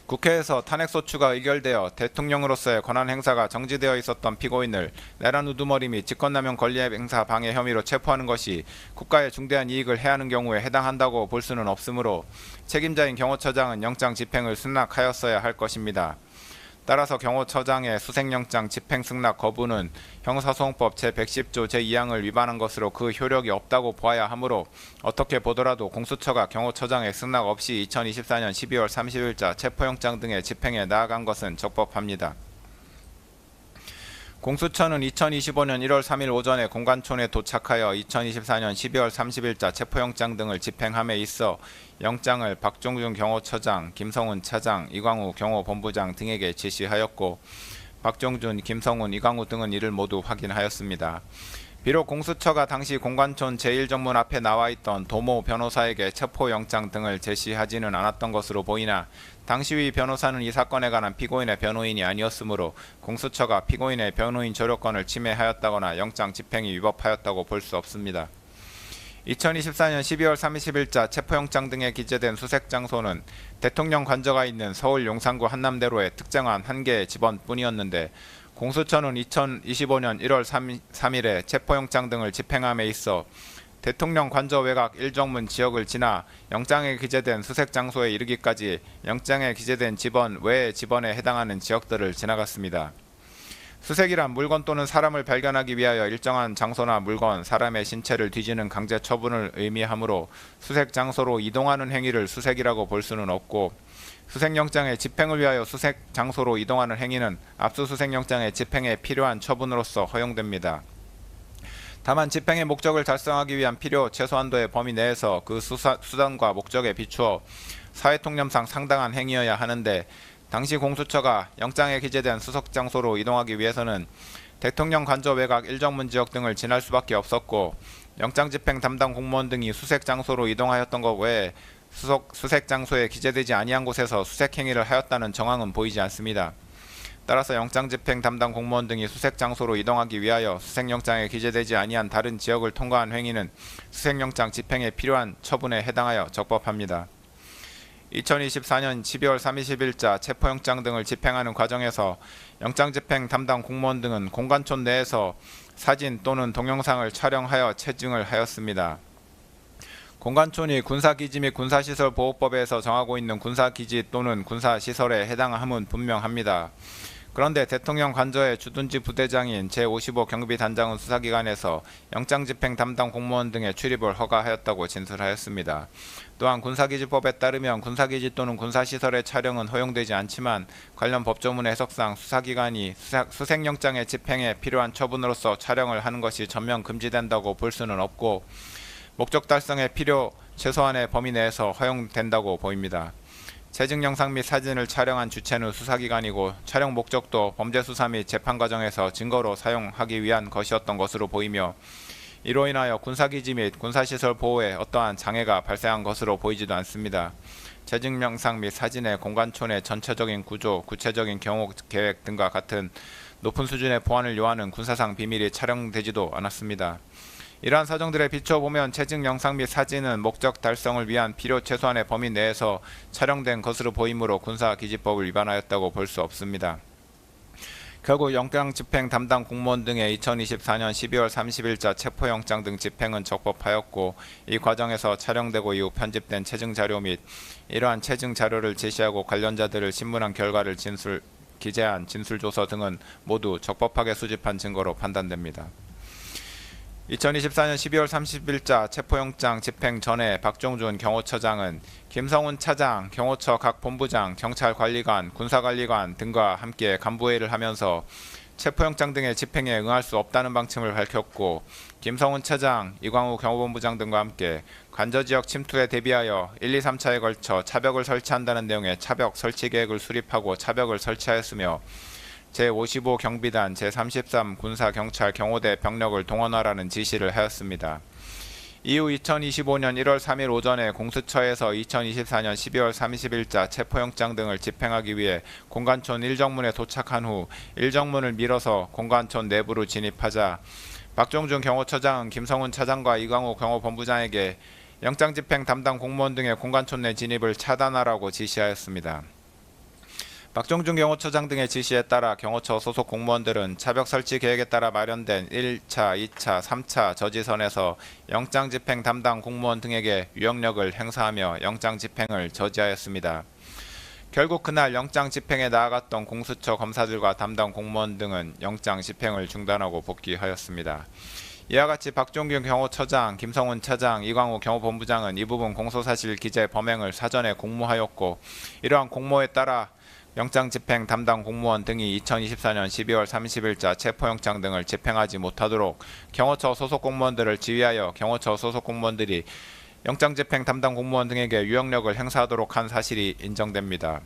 국회에서 탄핵소추가 의결되어 대통령으로서의 권한 행사가 정지되어 있었던 피고인을 내란 우두머리 및 직권남용 권리행사 방해 혐의로 체포하는 것이 국가에 중대한 이익을 해하는 경우에 해당한다고 볼 수는 없으므로 책임자인 경호처장은 영장 집행을 승낙하였어야 할 것입니다. 따라서 경호처장의 수색영장 집행 승낙 거부는 형사소송법 제110조 제2항을 위반한 것으로 그 효력이 없다고 보아야 하므로 어떻게 보더라도 공수처가 경호처장의 승낙 없이 2024년 12월 30일자 체포영장 등의 집행에 나아간 것은 적법합니다. 공수처는 2025년 1월 3일 오전에 공관촌에 도착하여 2024년 12월 30일자 체포영장 등을 집행함에 있어 영장을 박종준 경호처장, 김성훈 차장, 이광우 경호본부장 등에게 지시하였고 박종준, 김성훈, 이광우 등은 이를 모두 확인하였습니다. 비록 공수처가 당시 공관촌 제1정문 앞에 나와있던 도모 변호사에게 체포영장 등을 제시하지는 않았던 것으로 보이나 당시 위 변호사는 이 사건에 관한 피고인의 변호인이 아니었으므로 공수처가 피고인의 변호인 조력권을 침해하였다거나 영장 집행이 위법하였다고 볼 수 없습니다. 2024년 12월 30일자 체포영장 등에 기재된 수색장소는 대통령 관저가 있는 서울 용산구 한남대로의 특정한 한 개의 집원뿐이었는데 공수처는 2025년 1월 3일에 체포영장 등을 집행함에 있어 대통령 관저 외곽 1정문 지역을 지나 영장에 기재된 수색장소에 이르기까지 영장에 기재된 집원 외의 집원에 해당하는 지역들을 지나갔습니다. 수색이란 물건 또는 사람을 발견하기 위하여 일정한 장소나 물건, 사람의 신체를 뒤지는 강제 처분을 의미하므로 수색 장소로 이동하는 행위를 수색이라고 볼 수는 없고 수색영장의 집행을 위하여 수색 장소로 이동하는 행위는 압수수색영장의 집행에 필요한 처분으로서 허용됩니다. 다만 집행의 목적을 달성하기 위한 필요 최소한도의 범위 내에서 그 수단과 목적에 비추어 사회통념상 상당한 행위여야 하는데 당시 공수처가 영장에 기재된 수색 장소로 이동하기 위해서는 대통령 관저 외곽 1정문 지역 등을 지날 수밖에 없었고 영장 집행 담당 공무원 등이 수색 장소로 이동하였던 것 외에 수색 장소에 기재되지 아니한 곳에서 수색 행위를 하였다는 정황은 보이지 않습니다. 따라서 영장 집행 담당 공무원 등이 수색 장소로 이동하기 위하여 수색영장에 기재되지 아니한 다른 지역을 통과한 행위는 수색영장 집행에 필요한 처분에 해당하여 적법합니다. 2024년 12월 30일자 체포영장 등을 집행하는 과정에서 영장 집행 담당 공무원 등은 공관촌 내에서 사진 또는 동영상을 촬영하여 체증을 하였습니다. 공관촌이 군사기지 및 군사시설보호법에서 정하고 있는 군사기지 또는 군사시설에 해당함은 분명합니다. 그런데 대통령 관저의 주둔지 부대장인 제55 경비단장은 수사기관에서 영장집행 담당 공무원 등의 출입을 허가하였다고 진술하였습니다. 또한 군사기지법에 따르면 군사기지 또는 군사시설의 촬영은 허용되지 않지만 관련 법조문의 해석상 수사기관이 수색영장의 집행에 필요한 처분으로서 촬영을 하는 것이 전면 금지된다고 볼 수는 없고 목적 달성에 필요 최소한의 범위 내에서 허용된다고 보입니다. 체증 영상 및 사진을 촬영한 주체는 수사기관이고 촬영 목적도 범죄 수사 및 재판 과정에서 증거로 사용하기 위한 것이었던 것으로 보이며 이로 인하여 군사기지 및 군사시설 보호에 어떠한 장애가 발생한 것으로 보이지도 않습니다. 체증 영상 및 사진의 공관촌의 전체적인 구조, 구체적인 경호 계획 등과 같은 높은 수준의 보안을 요하는 군사상 비밀이 촬영되지도 않았습니다. 이러한 사정들에 비춰보면 체증 영상 및 사진은 목적 달성을 위한 필요 최소한의 범위 내에서 촬영된 것으로 보이므로 군사기지법을 위반하였다고 볼 수 없습니다. 결국 영장집행 담당 공무원 등의 2024년 12월 30일자 체포영장 등 집행은 적법하였고 이 과정에서 촬영되고 이후 편집된 체증 자료 및 이러한 체증 자료를 제시하고 관련자들을 신문한 결과를 기재한 진술조서 등은 모두 적법하게 수집한 증거로 판단됩니다. 2024년 12월 30일자 체포영장 집행 전에 박종준 경호처장은 김성훈 차장, 경호처 각 본부장, 경찰관리관, 군사관리관 등과 함께 간부회의를 하면서 체포영장 등의 집행에 응할 수 없다는 방침을 밝혔고 김성훈 차장, 이광우 경호본부장 등과 함께 관저지역 침투에 대비하여 1, 2, 3차에 걸쳐 차벽을 설치한다는 내용의 차벽 설치 계획을 수립하고 차벽을 설치하였으며 제55 경비단, 제33 군사경찰 경호대 병력을 동원하라는 지시를 하였습니다. 이후 2025년 1월 3일 오전에 공수처에서 2024년 12월 30일자 체포영장 등을 집행하기 위해 공관촌 1정문에 도착한 후 1정문을 밀어서 공관촌 내부로 진입하자 박종준 경호처장은 김성훈 차장과 이광우 경호본부장에게 영장집행 담당 공무원 등의 공관촌 내 진입을 차단하라고 지시하였습니다. 박종준 경호처장 등의 지시에 따라 경호처 소속 공무원들은 차벽 설치 계획에 따라 마련된 1차, 2차, 3차 저지선에서 영장집행 담당 공무원 등에게 유역력을 행사하며 영장집행을 저지하였습니다. 결국 그날 영장집행에 나아갔던 공수처 검사들과 담당 공무원 등은 영장집행을 중단하고 복귀하였습니다. 이와 같이 박종균 경호처장, 김성훈 차장, 이광우 경호본부장은 이 부분 공소사실 기재 범행을 사전에 공모하였고 이러한 공모에 따라 영장집행 담당 공무원 등이 2024년 12월 30일자 체포영장 등을 집행하지 못하도록 경호처 소속 공무원들을 지휘하여 경호처 소속 공무원들이 영장집행 담당 공무원 등에게 유역력을 행사하도록 한 사실이 인정됩니다.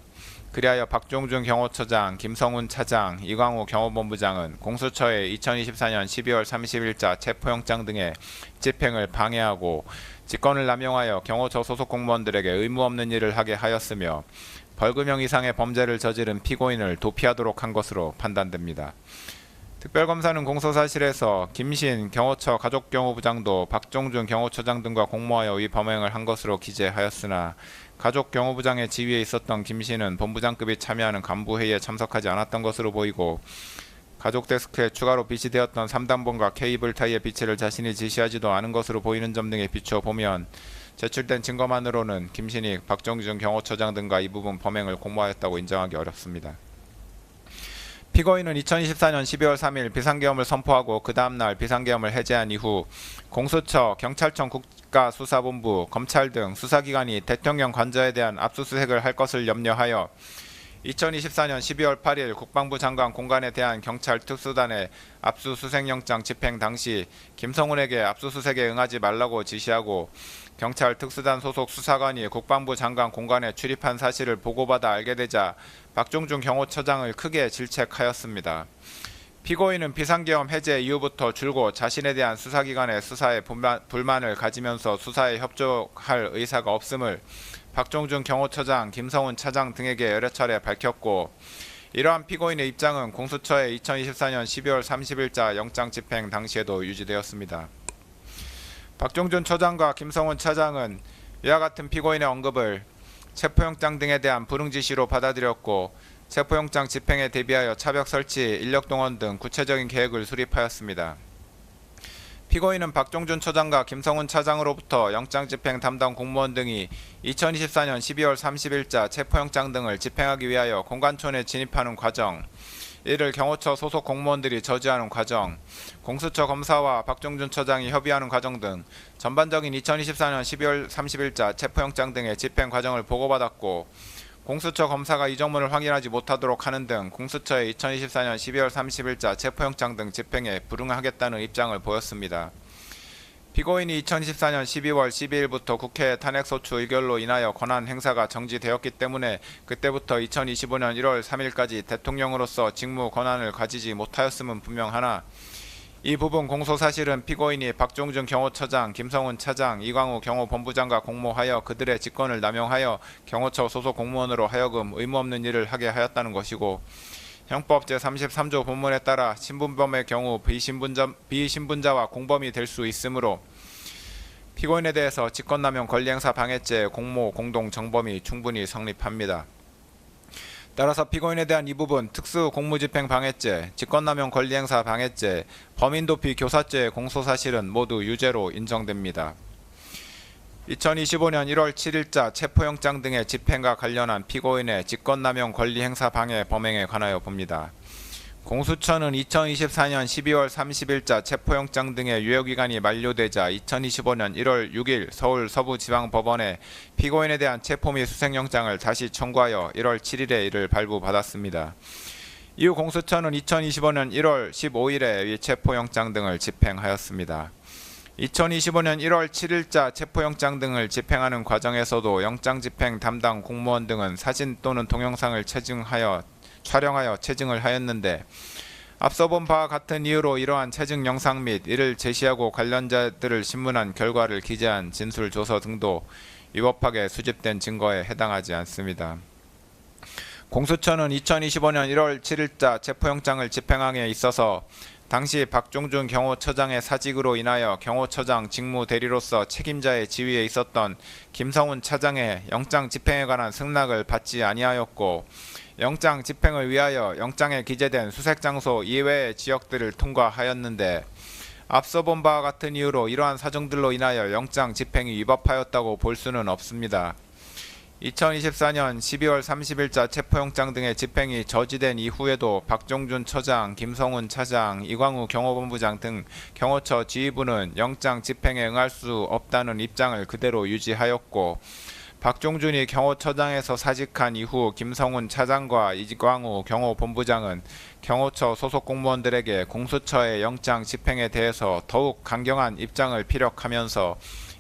그리하여 박종준 경호처장, 김성훈 차장, 이광우 경호본부장은 공수처의 2024년 12월 30일자 체포영장 등의 집행을 방해하고 직권을 남용하여 경호처 소속 공무원들에게 의무 없는 일을 하게 하였으며 벌금형 이상의 범죄를 저지른 피고인을 도피하도록 한 것으로 판단됩니다. 특별검사는 공소사실에서 김신 경호처 가족경호부장도 박종준 경호처장 등과 공모하여 이 범행을 한 것으로 기재하였으나 가족경호부장의 지위에 있었던 김신은 본부장급이 참여하는 간부회의에 참석하지 않았던 것으로 보이고 가족데스크에 추가로 비치되었던 3단본과 케이블 타이의 비치를 자신이 지시하지도 않은 것으로 보이는 점 등에 비추어 보면 제출된 증거만으로는 김신이 박종준 경호처장 등과 이 부분 범행을 공모하였다고 인정하기 어렵습니다. 피고인은 2024년 12월 3일 비상계엄을 선포하고 그 다음날 비상계엄을 해제한 이후 공수처, 경찰청 국가수사본부, 검찰 등 수사기관이 대통령 관저에 대한 압수수색을 할 것을 염려하여 2024년 12월 8일 국방부 장관 공간에 대한 경찰 특수단의 압수수색영장 집행 당시 김성훈에게 압수수색에 응하지 말라고 지시하고 경찰 특수단 소속 수사관이 국방부 장관 공간에 출입한 사실을 보고받아 알게 되자 박종준 경호처장을 크게 질책하였습니다. 피고인은 비상계엄 해제 이후부터 줄곧 자신에 대한 수사기관의 수사에 불만을 가지면서 수사에 협조할 의사가 없음을 박종준 경호처장, 김성훈 차장 등에게 여러 차례 밝혔고 이러한 피고인의 입장은 공수처의 2024년 12월 30일자 영장 집행 당시에도 유지되었습니다. 박종준 처장과 김성훈 차장은 이와 같은 피고인의 언급을 체포영장 등에 대한 불응지시로 받아들였고 체포영장 집행에 대비하여 차벽 설치, 인력 동원 등 구체적인 계획을 수립하였습니다. 피고인은 박종준 처장과 김성훈 차장으로부터 영장집행 담당 공무원 등이 2024년 12월 30일자 체포영장 등을 집행하기 위하여 공관촌에 진입하는 과정, 이를 경호처 소속 공무원들이 저지하는 과정, 공수처 검사와 박종준 처장이 협의하는 과정 등 전반적인 2024년 12월 30일자 체포영장 등의 집행 과정을 보고받았고, 공수처 검사가 이정문을 확인하지 못하도록 하는 등 공수처의 2024년 12월 30일자 체포영장 등 집행에 불응하겠다는 입장을 보였습니다. 피고인이 2024년 12월 12일부터 국회 탄핵소추 의결로 인하여 권한 행사가 정지되었기 때문에 그때부터 2025년 1월 3일까지 대통령으로서 직무 권한을 가지지 못하였음은 분명하나, 이 부분 공소사실은 피고인이 박종준 경호처장, 김성훈 차장, 이광우 경호본부장과 공모하여 그들의 직권을 남용하여 경호처 소속 공무원으로 하여금 의무 없는 일을 하게 하였다는 것이고, 형법 제33조 본문에 따라 신분범의 경우 비신분자와 공범이 될 수 있으므로 피고인에 대해서 직권남용 권리행사 방해죄, 공모, 공동, 정범이 충분히 성립합니다. 따라서 피고인에 대한 이 부분 특수공무집행 방해죄, 직권남용 권리행사 방해죄, 범인도피 교사죄의 공소사실은 모두 유죄로 인정됩니다. 2025년 1월 7일자 체포영장 등의 집행과 관련한 피고인의 직권남용 권리행사 방해 범행에 관하여 봅니다. 공수처는 2024년 12월 30일자 체포영장 등의 유효기간이 만료되자 2025년 1월 6일 서울 서부지방법원에 피고인에 대한 체포 및 수색영장을 다시 청구하여 1월 7일에 이를 발부받았습니다. 이후 공수처는 2025년 1월 15일에 이 체포영장 등을 집행하였습니다. 2025년 1월 7일자 체포영장 등을 집행하는 과정에서도 영장집행 담당 공무원 등은 사진 또는 동영상을 촬영하여 체증을 하였는데, 앞서 본 바와 같은 이유로 이러한 체증 영상 및 이를 제시하고 관련자들을 신문한 결과를 기재한 진술조서 등도 위법하게 수집된 증거에 해당하지 않습니다. 공수처는 2025년 1월 7일자 체포영장을 집행함에 있어서 당시 박종준 경호처장의 사직으로 인하여 경호처장 직무 대리로서 책임자의 지위에 있었던 김성훈 차장의 영장 집행에 관한 승낙을 받지 아니하였고, 영장 집행을 위하여 영장에 기재된 수색장소 이외의 지역들을 통과하였는데, 앞서 본 바와 같은 이유로 이러한 사정들로 인하여 영장 집행이 위법하였다고 볼 수는 없습니다. 2024년 12월 30일자 체포영장 등의 집행이 저지된 이후에도 박종준 처장, 김성훈 차장, 이광우 경호본부장 등 경호처 지휘부는 영장 집행에 응할 수 없다는 입장을 그대로 유지하였고, 박종준이 경호처장에서 사직한 이후 김성훈 차장과 이광우 경호본부장은 경호처 소속 공무원들에게 공수처의 영장 집행에 대해서 더욱 강경한 입장을 피력하면서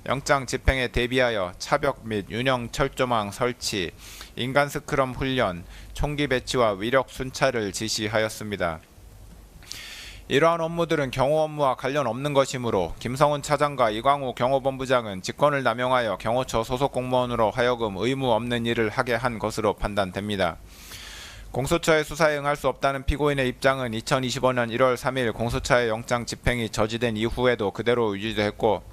영장 집행에 대비하여 차벽 및 윤형 철조망 설치, 인간 스크럼 훈련, 총기 배치와 위력 순찰을 지시하였습니다. 이러한 업무들은 경호 업무와 관련 없는 것이므로 김성훈 차장과 이광우 경호본부장은 직권을 남용하여 경호처 소속 공무원으로 하여금 의무 없는 일을 하게 한 것으로 판단됩니다. 공수처의 수사에 응할 수 없다는 피고인의 입장은 2025년 1월 3일 공수처의 영장 집행이 저지된 이후에도 그대로 유지됐고,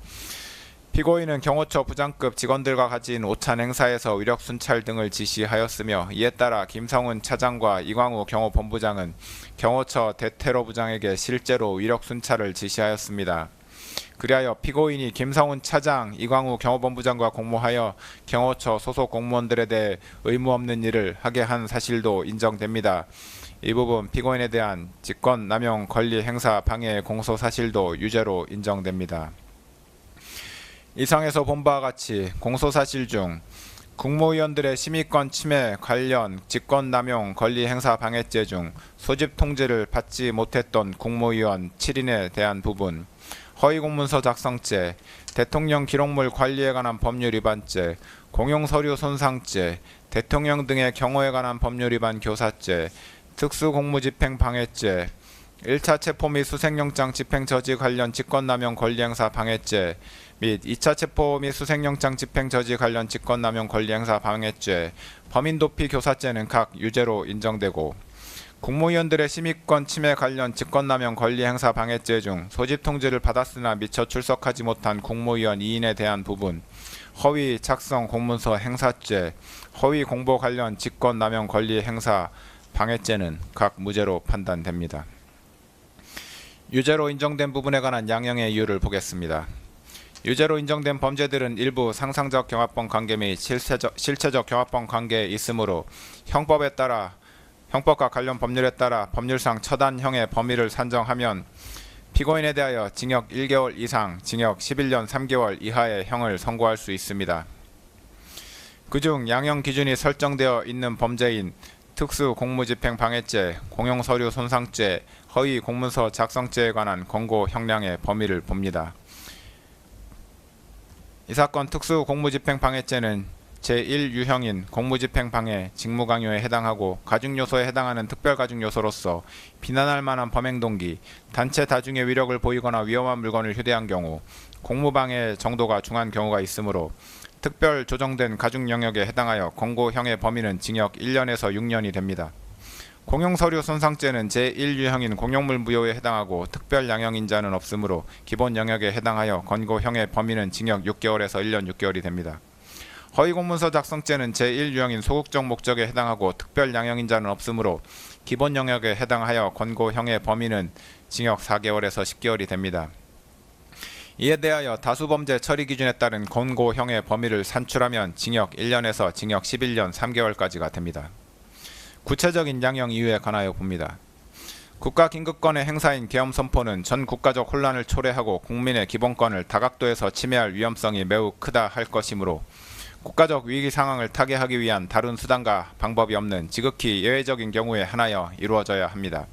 피고인은 경호처 부장급 직원들과 가진 오찬 행사에서 위력 순찰 등을 지시하였으며, 이에 따라 김성훈 차장과 이광우 경호본부장은 경호처 대테러 부장에게 실제로 위력 순찰을 지시하였습니다. 그리하여 피고인이 김성훈 차장, 이광우 경호본부장과 공모하여 경호처 소속 공무원들에 대해 의무 없는 일을 하게 한 사실도 인정됩니다. 이 부분 피고인에 대한 직권 남용 권리 행사 방해 공소 사실도 유죄로 인정됩니다. 이상에서 본 바와 같이 공소사실 중 국무위원들의 심의권 침해 관련 직권남용 권리행사 방해죄 중 소집 통지를 받지 못했던 국무위원 7인에 대한 부분, 허위공문서 작성죄, 대통령 기록물 관리에 관한 법률 위반죄, 공용서류 손상죄, 대통령 등의 경호에 관한 법률 위반 교사죄, 특수공무집행 방해죄, 1차 체포 및 수색영장 집행 저지 관련 직권남용 권리행사 방해죄 및 2차 체포 및 수색영장 집행 저지 관련 직권남용 권리행사 방해죄, 범인도피 교사죄는 각 유죄로 인정되고, 국무위원들의 심의권 침해 관련 직권남용 권리행사 방해죄 중 소집 통지를 받았으나 미처 출석하지 못한 국무위원 2인에 대한 부분, 허위 작성 공문서 행사죄, 허위 공보 관련 직권남용 권리행사 방해죄는 각 무죄로 판단됩니다. 유죄로 인정된 부분에 관한 양형의 이유를 보겠습니다. 유죄로 인정된 범죄들은 일부 상상적 경합범 관계 및 실체적 경합범 관계에 있으므로 형법에 따라 형법과 관련 법률에 따라 법률상 처단형의 범위를 산정하면 피고인에 대하여 징역 1개월 이상, 징역 11년 3개월 이하의 형을 선고할 수 있습니다. 그중 양형 기준이 설정되어 있는 범죄인 특수공무집행방해죄, 공용서류 손상죄, 허위 공문서 작성죄에 관한 권고 형량의 범위를 봅니다. 이 사건 특수공무집행방해죄는 제1유형인 공무집행방해, 직무강요에 해당하고 가중요소에 해당하는 특별가중요소로서 비난할 만한 범행동기, 단체 다중의 위력을 보이거나 위험한 물건을 휴대한 경우, 공무방해 정도가 중한 경우가 있으므로 특별 조정된 가중 영역에 해당하여 권고형의 범위는 징역 1년에서 6년이 됩니다. 공용서류 손상죄는 제1유형인 공용물 무효에 해당하고 특별 양형인자는 없으므로 기본 영역에 해당하여 권고형의 범위는 징역 6개월에서 1년 6개월이 됩니다. 허위공문서 작성죄는 제1유형인 소극적 목적에 해당하고 특별 양형인자는 없으므로 기본 영역에 해당하여 권고형의 범위는 징역 4개월에서 10개월이 됩니다. 이에 대하여 다수범죄 처리 기준에 따른 권고형의 범위를 산출하면 징역 1년에서 징역 11년 3개월까지가 됩니다. 구체적인 양형 이유에 관하여 봅니다. 국가긴급권의 행사인 계엄 선포는 전 국가적 혼란을 초래하고 국민의 기본권을 다각도에서 침해할 위험성이 매우 크다 할 것이므로 국가적 위기 상황을 타개하기 위한 다른 수단과 방법이 없는 지극히 예외적인 경우에 한하여 이루어져야 합니다.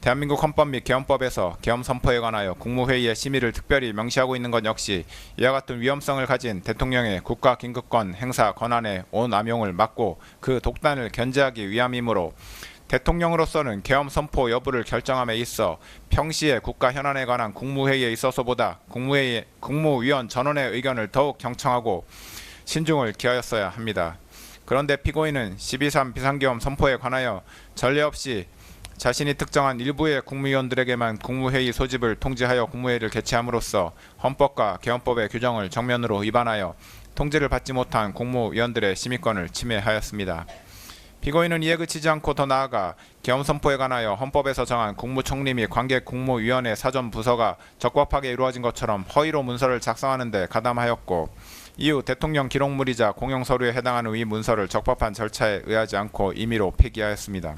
대한민국 헌법 및 계엄법에서 계엄 선포에 관하여 국무회의의 심의를 특별히 명시하고 있는 것 역시 이와 같은 위험성을 가진 대통령의 국가긴급권 행사 권한의 오남용을 막고 그 독단을 견제하기 위함이므로 대통령으로서는 계엄 선포 여부를 결정함에 있어 평시에 국가 현안에 관한 국무회의에 있어서보다 국무위원 전원의 의견을 더욱 경청하고 신중을 기하였어야 합니다. 그런데 피고인은 12.3 비상계엄 선포에 관하여 전례 없이 자신이 특정한 일부의 국무위원들에게만 국무회의 소집을 통지하여 국무회의를 개최함으로써 헌법과 계엄법의 규정을 정면으로 위반하여 통지를 받지 못한 국무위원들의 심의권을 침해하였습니다. 피고인은 이에 그치지 않고 더 나아가 계엄 선포에 관하여 헌법에서 정한 국무총리 및 관계 국무위원회 사전 부서가 적법하게 이루어진 것처럼 허위로 문서를 작성하는 데 가담하였고 이후 대통령 기록물이자 공용서류에 해당하는 위 문서를 적법한 절차에 의하지 않고 임의로 폐기하였습니다.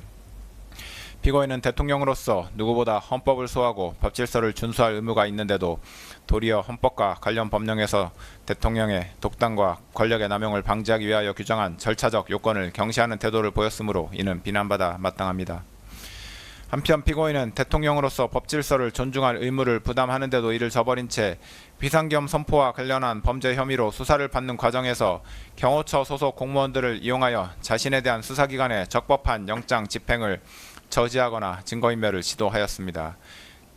피고인은 대통령으로서 누구보다 헌법을 소화하고 법질서를 준수할 의무가 있는데도 도리어 헌법과 관련 법령에서 대통령의 독단과 권력의 남용을 방지하기 위하여 규정한 절차적 요건을 경시하는 태도를 보였으므로 이는 비난받아 마땅합니다. 한편 피고인은 대통령으로서 법질서를 존중할 의무를 부담하는데도 이를 저버린 채 비상계엄 선포와 관련한 범죄 혐의로 수사를 받는 과정에서 경호처 소속 공무원들을 이용하여 자신에 대한 수사기관의 적법한 영장 집행을 저지하거나 증거인멸을 시도하였습니다.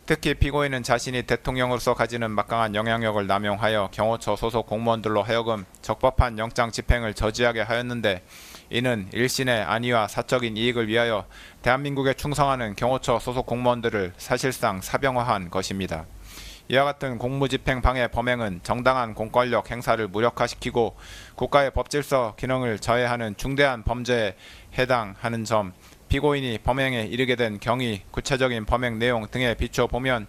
특히 피고인은 자신이 대통령으로서 가지는 막강한 영향력을 남용하여 경호처 소속 공무원들로 하여금 적법한 영장 집행을 저지하게 하였는데 이는 일신의 안위와 사적인 이익을 위하여 대한민국에 충성하는 경호처 소속 공무원들을 사실상 사병화한 것입니다. 이와 같은 공무집행 방해 범행은 정당한 공권력 행사를 무력화시키고 국가의 법질서 기능을 저해하는 중대한 범죄에 해당하는 점, 피고인이 범행에 이르게 된 경위, 구체적인 범행 내용 등에 비춰 보면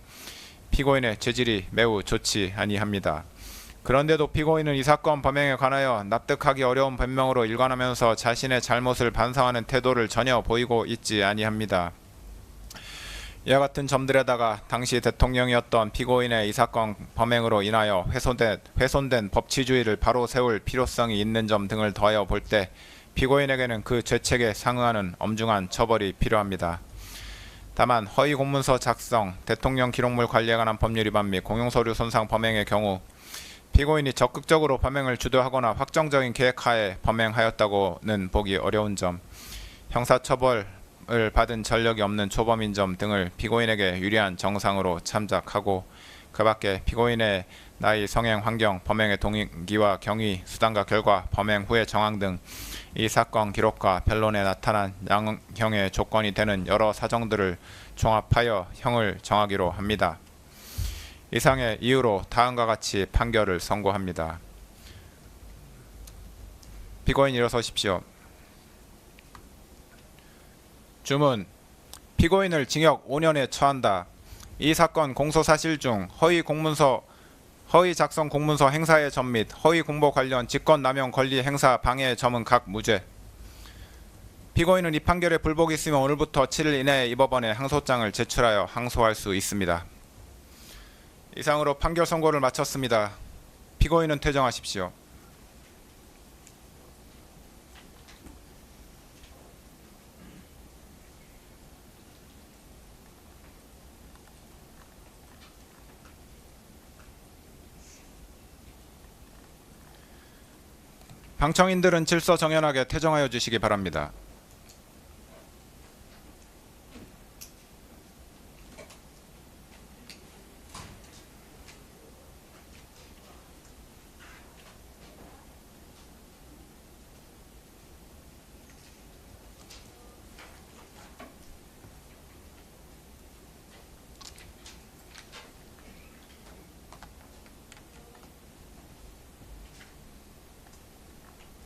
피고인의 죄질이 매우 좋지 아니합니다. 그런데도 피고인은 이 사건 범행에 관하여 납득하기 어려운 변명으로 일관하면서 자신의 잘못을 반성하는 태도를 전혀 보이고 있지 아니합니다. 이와 같은 점들에다가 당시 대통령이었던 피고인의 이 사건 범행으로 인하여 훼손된 법치주의를 바로 세울 필요성이 있는 점 등을 더하여 볼 때 피고인에게는 그 죄책에 상응하는 엄중한 처벌이 필요합니다. 다만 허위 공문서 작성, 대통령 기록물 관리에 관한 법률 위반 및 공용서류 손상 범행의 경우 피고인이 적극적으로 범행을 주도하거나 확정적인 계획하에 범행하였다고는 보기 어려운 점, 형사처벌을 받은 전력이 없는 초범인 점 등을 피고인에게 유리한 정상으로 참작하고 그 밖에 피고인의 나이, 성행, 환경, 범행의 동기와 경위, 수단과 결과, 범행 후의 정황 등 이 사건 기록과 변론에 나타난 양형의 조건이 되는 여러 사정들을 종합하여 형을 정하기로 합니다. 이상의 이유로 다음과 같이 판결을 선고합니다. 피고인 일어서십시오. 주문. 피고인을 징역 5년에 처한다. 이 사건 공소사실 중 허위 작성 공문서 행사의 점 및 허위 공보 관련 직권남용 권리 행사 방해의 점은 각 무죄. 피고인은 이 판결에 불복이 있으면 오늘부터 7일 이내에 이 법원에 항소장을 제출하여 항소할 수 있습니다. 이상으로 판결 선고를 마쳤습니다. 피고인은 퇴정하십시오. 방청인들은 질서 정연하게 퇴정하여 주시기 바랍니다.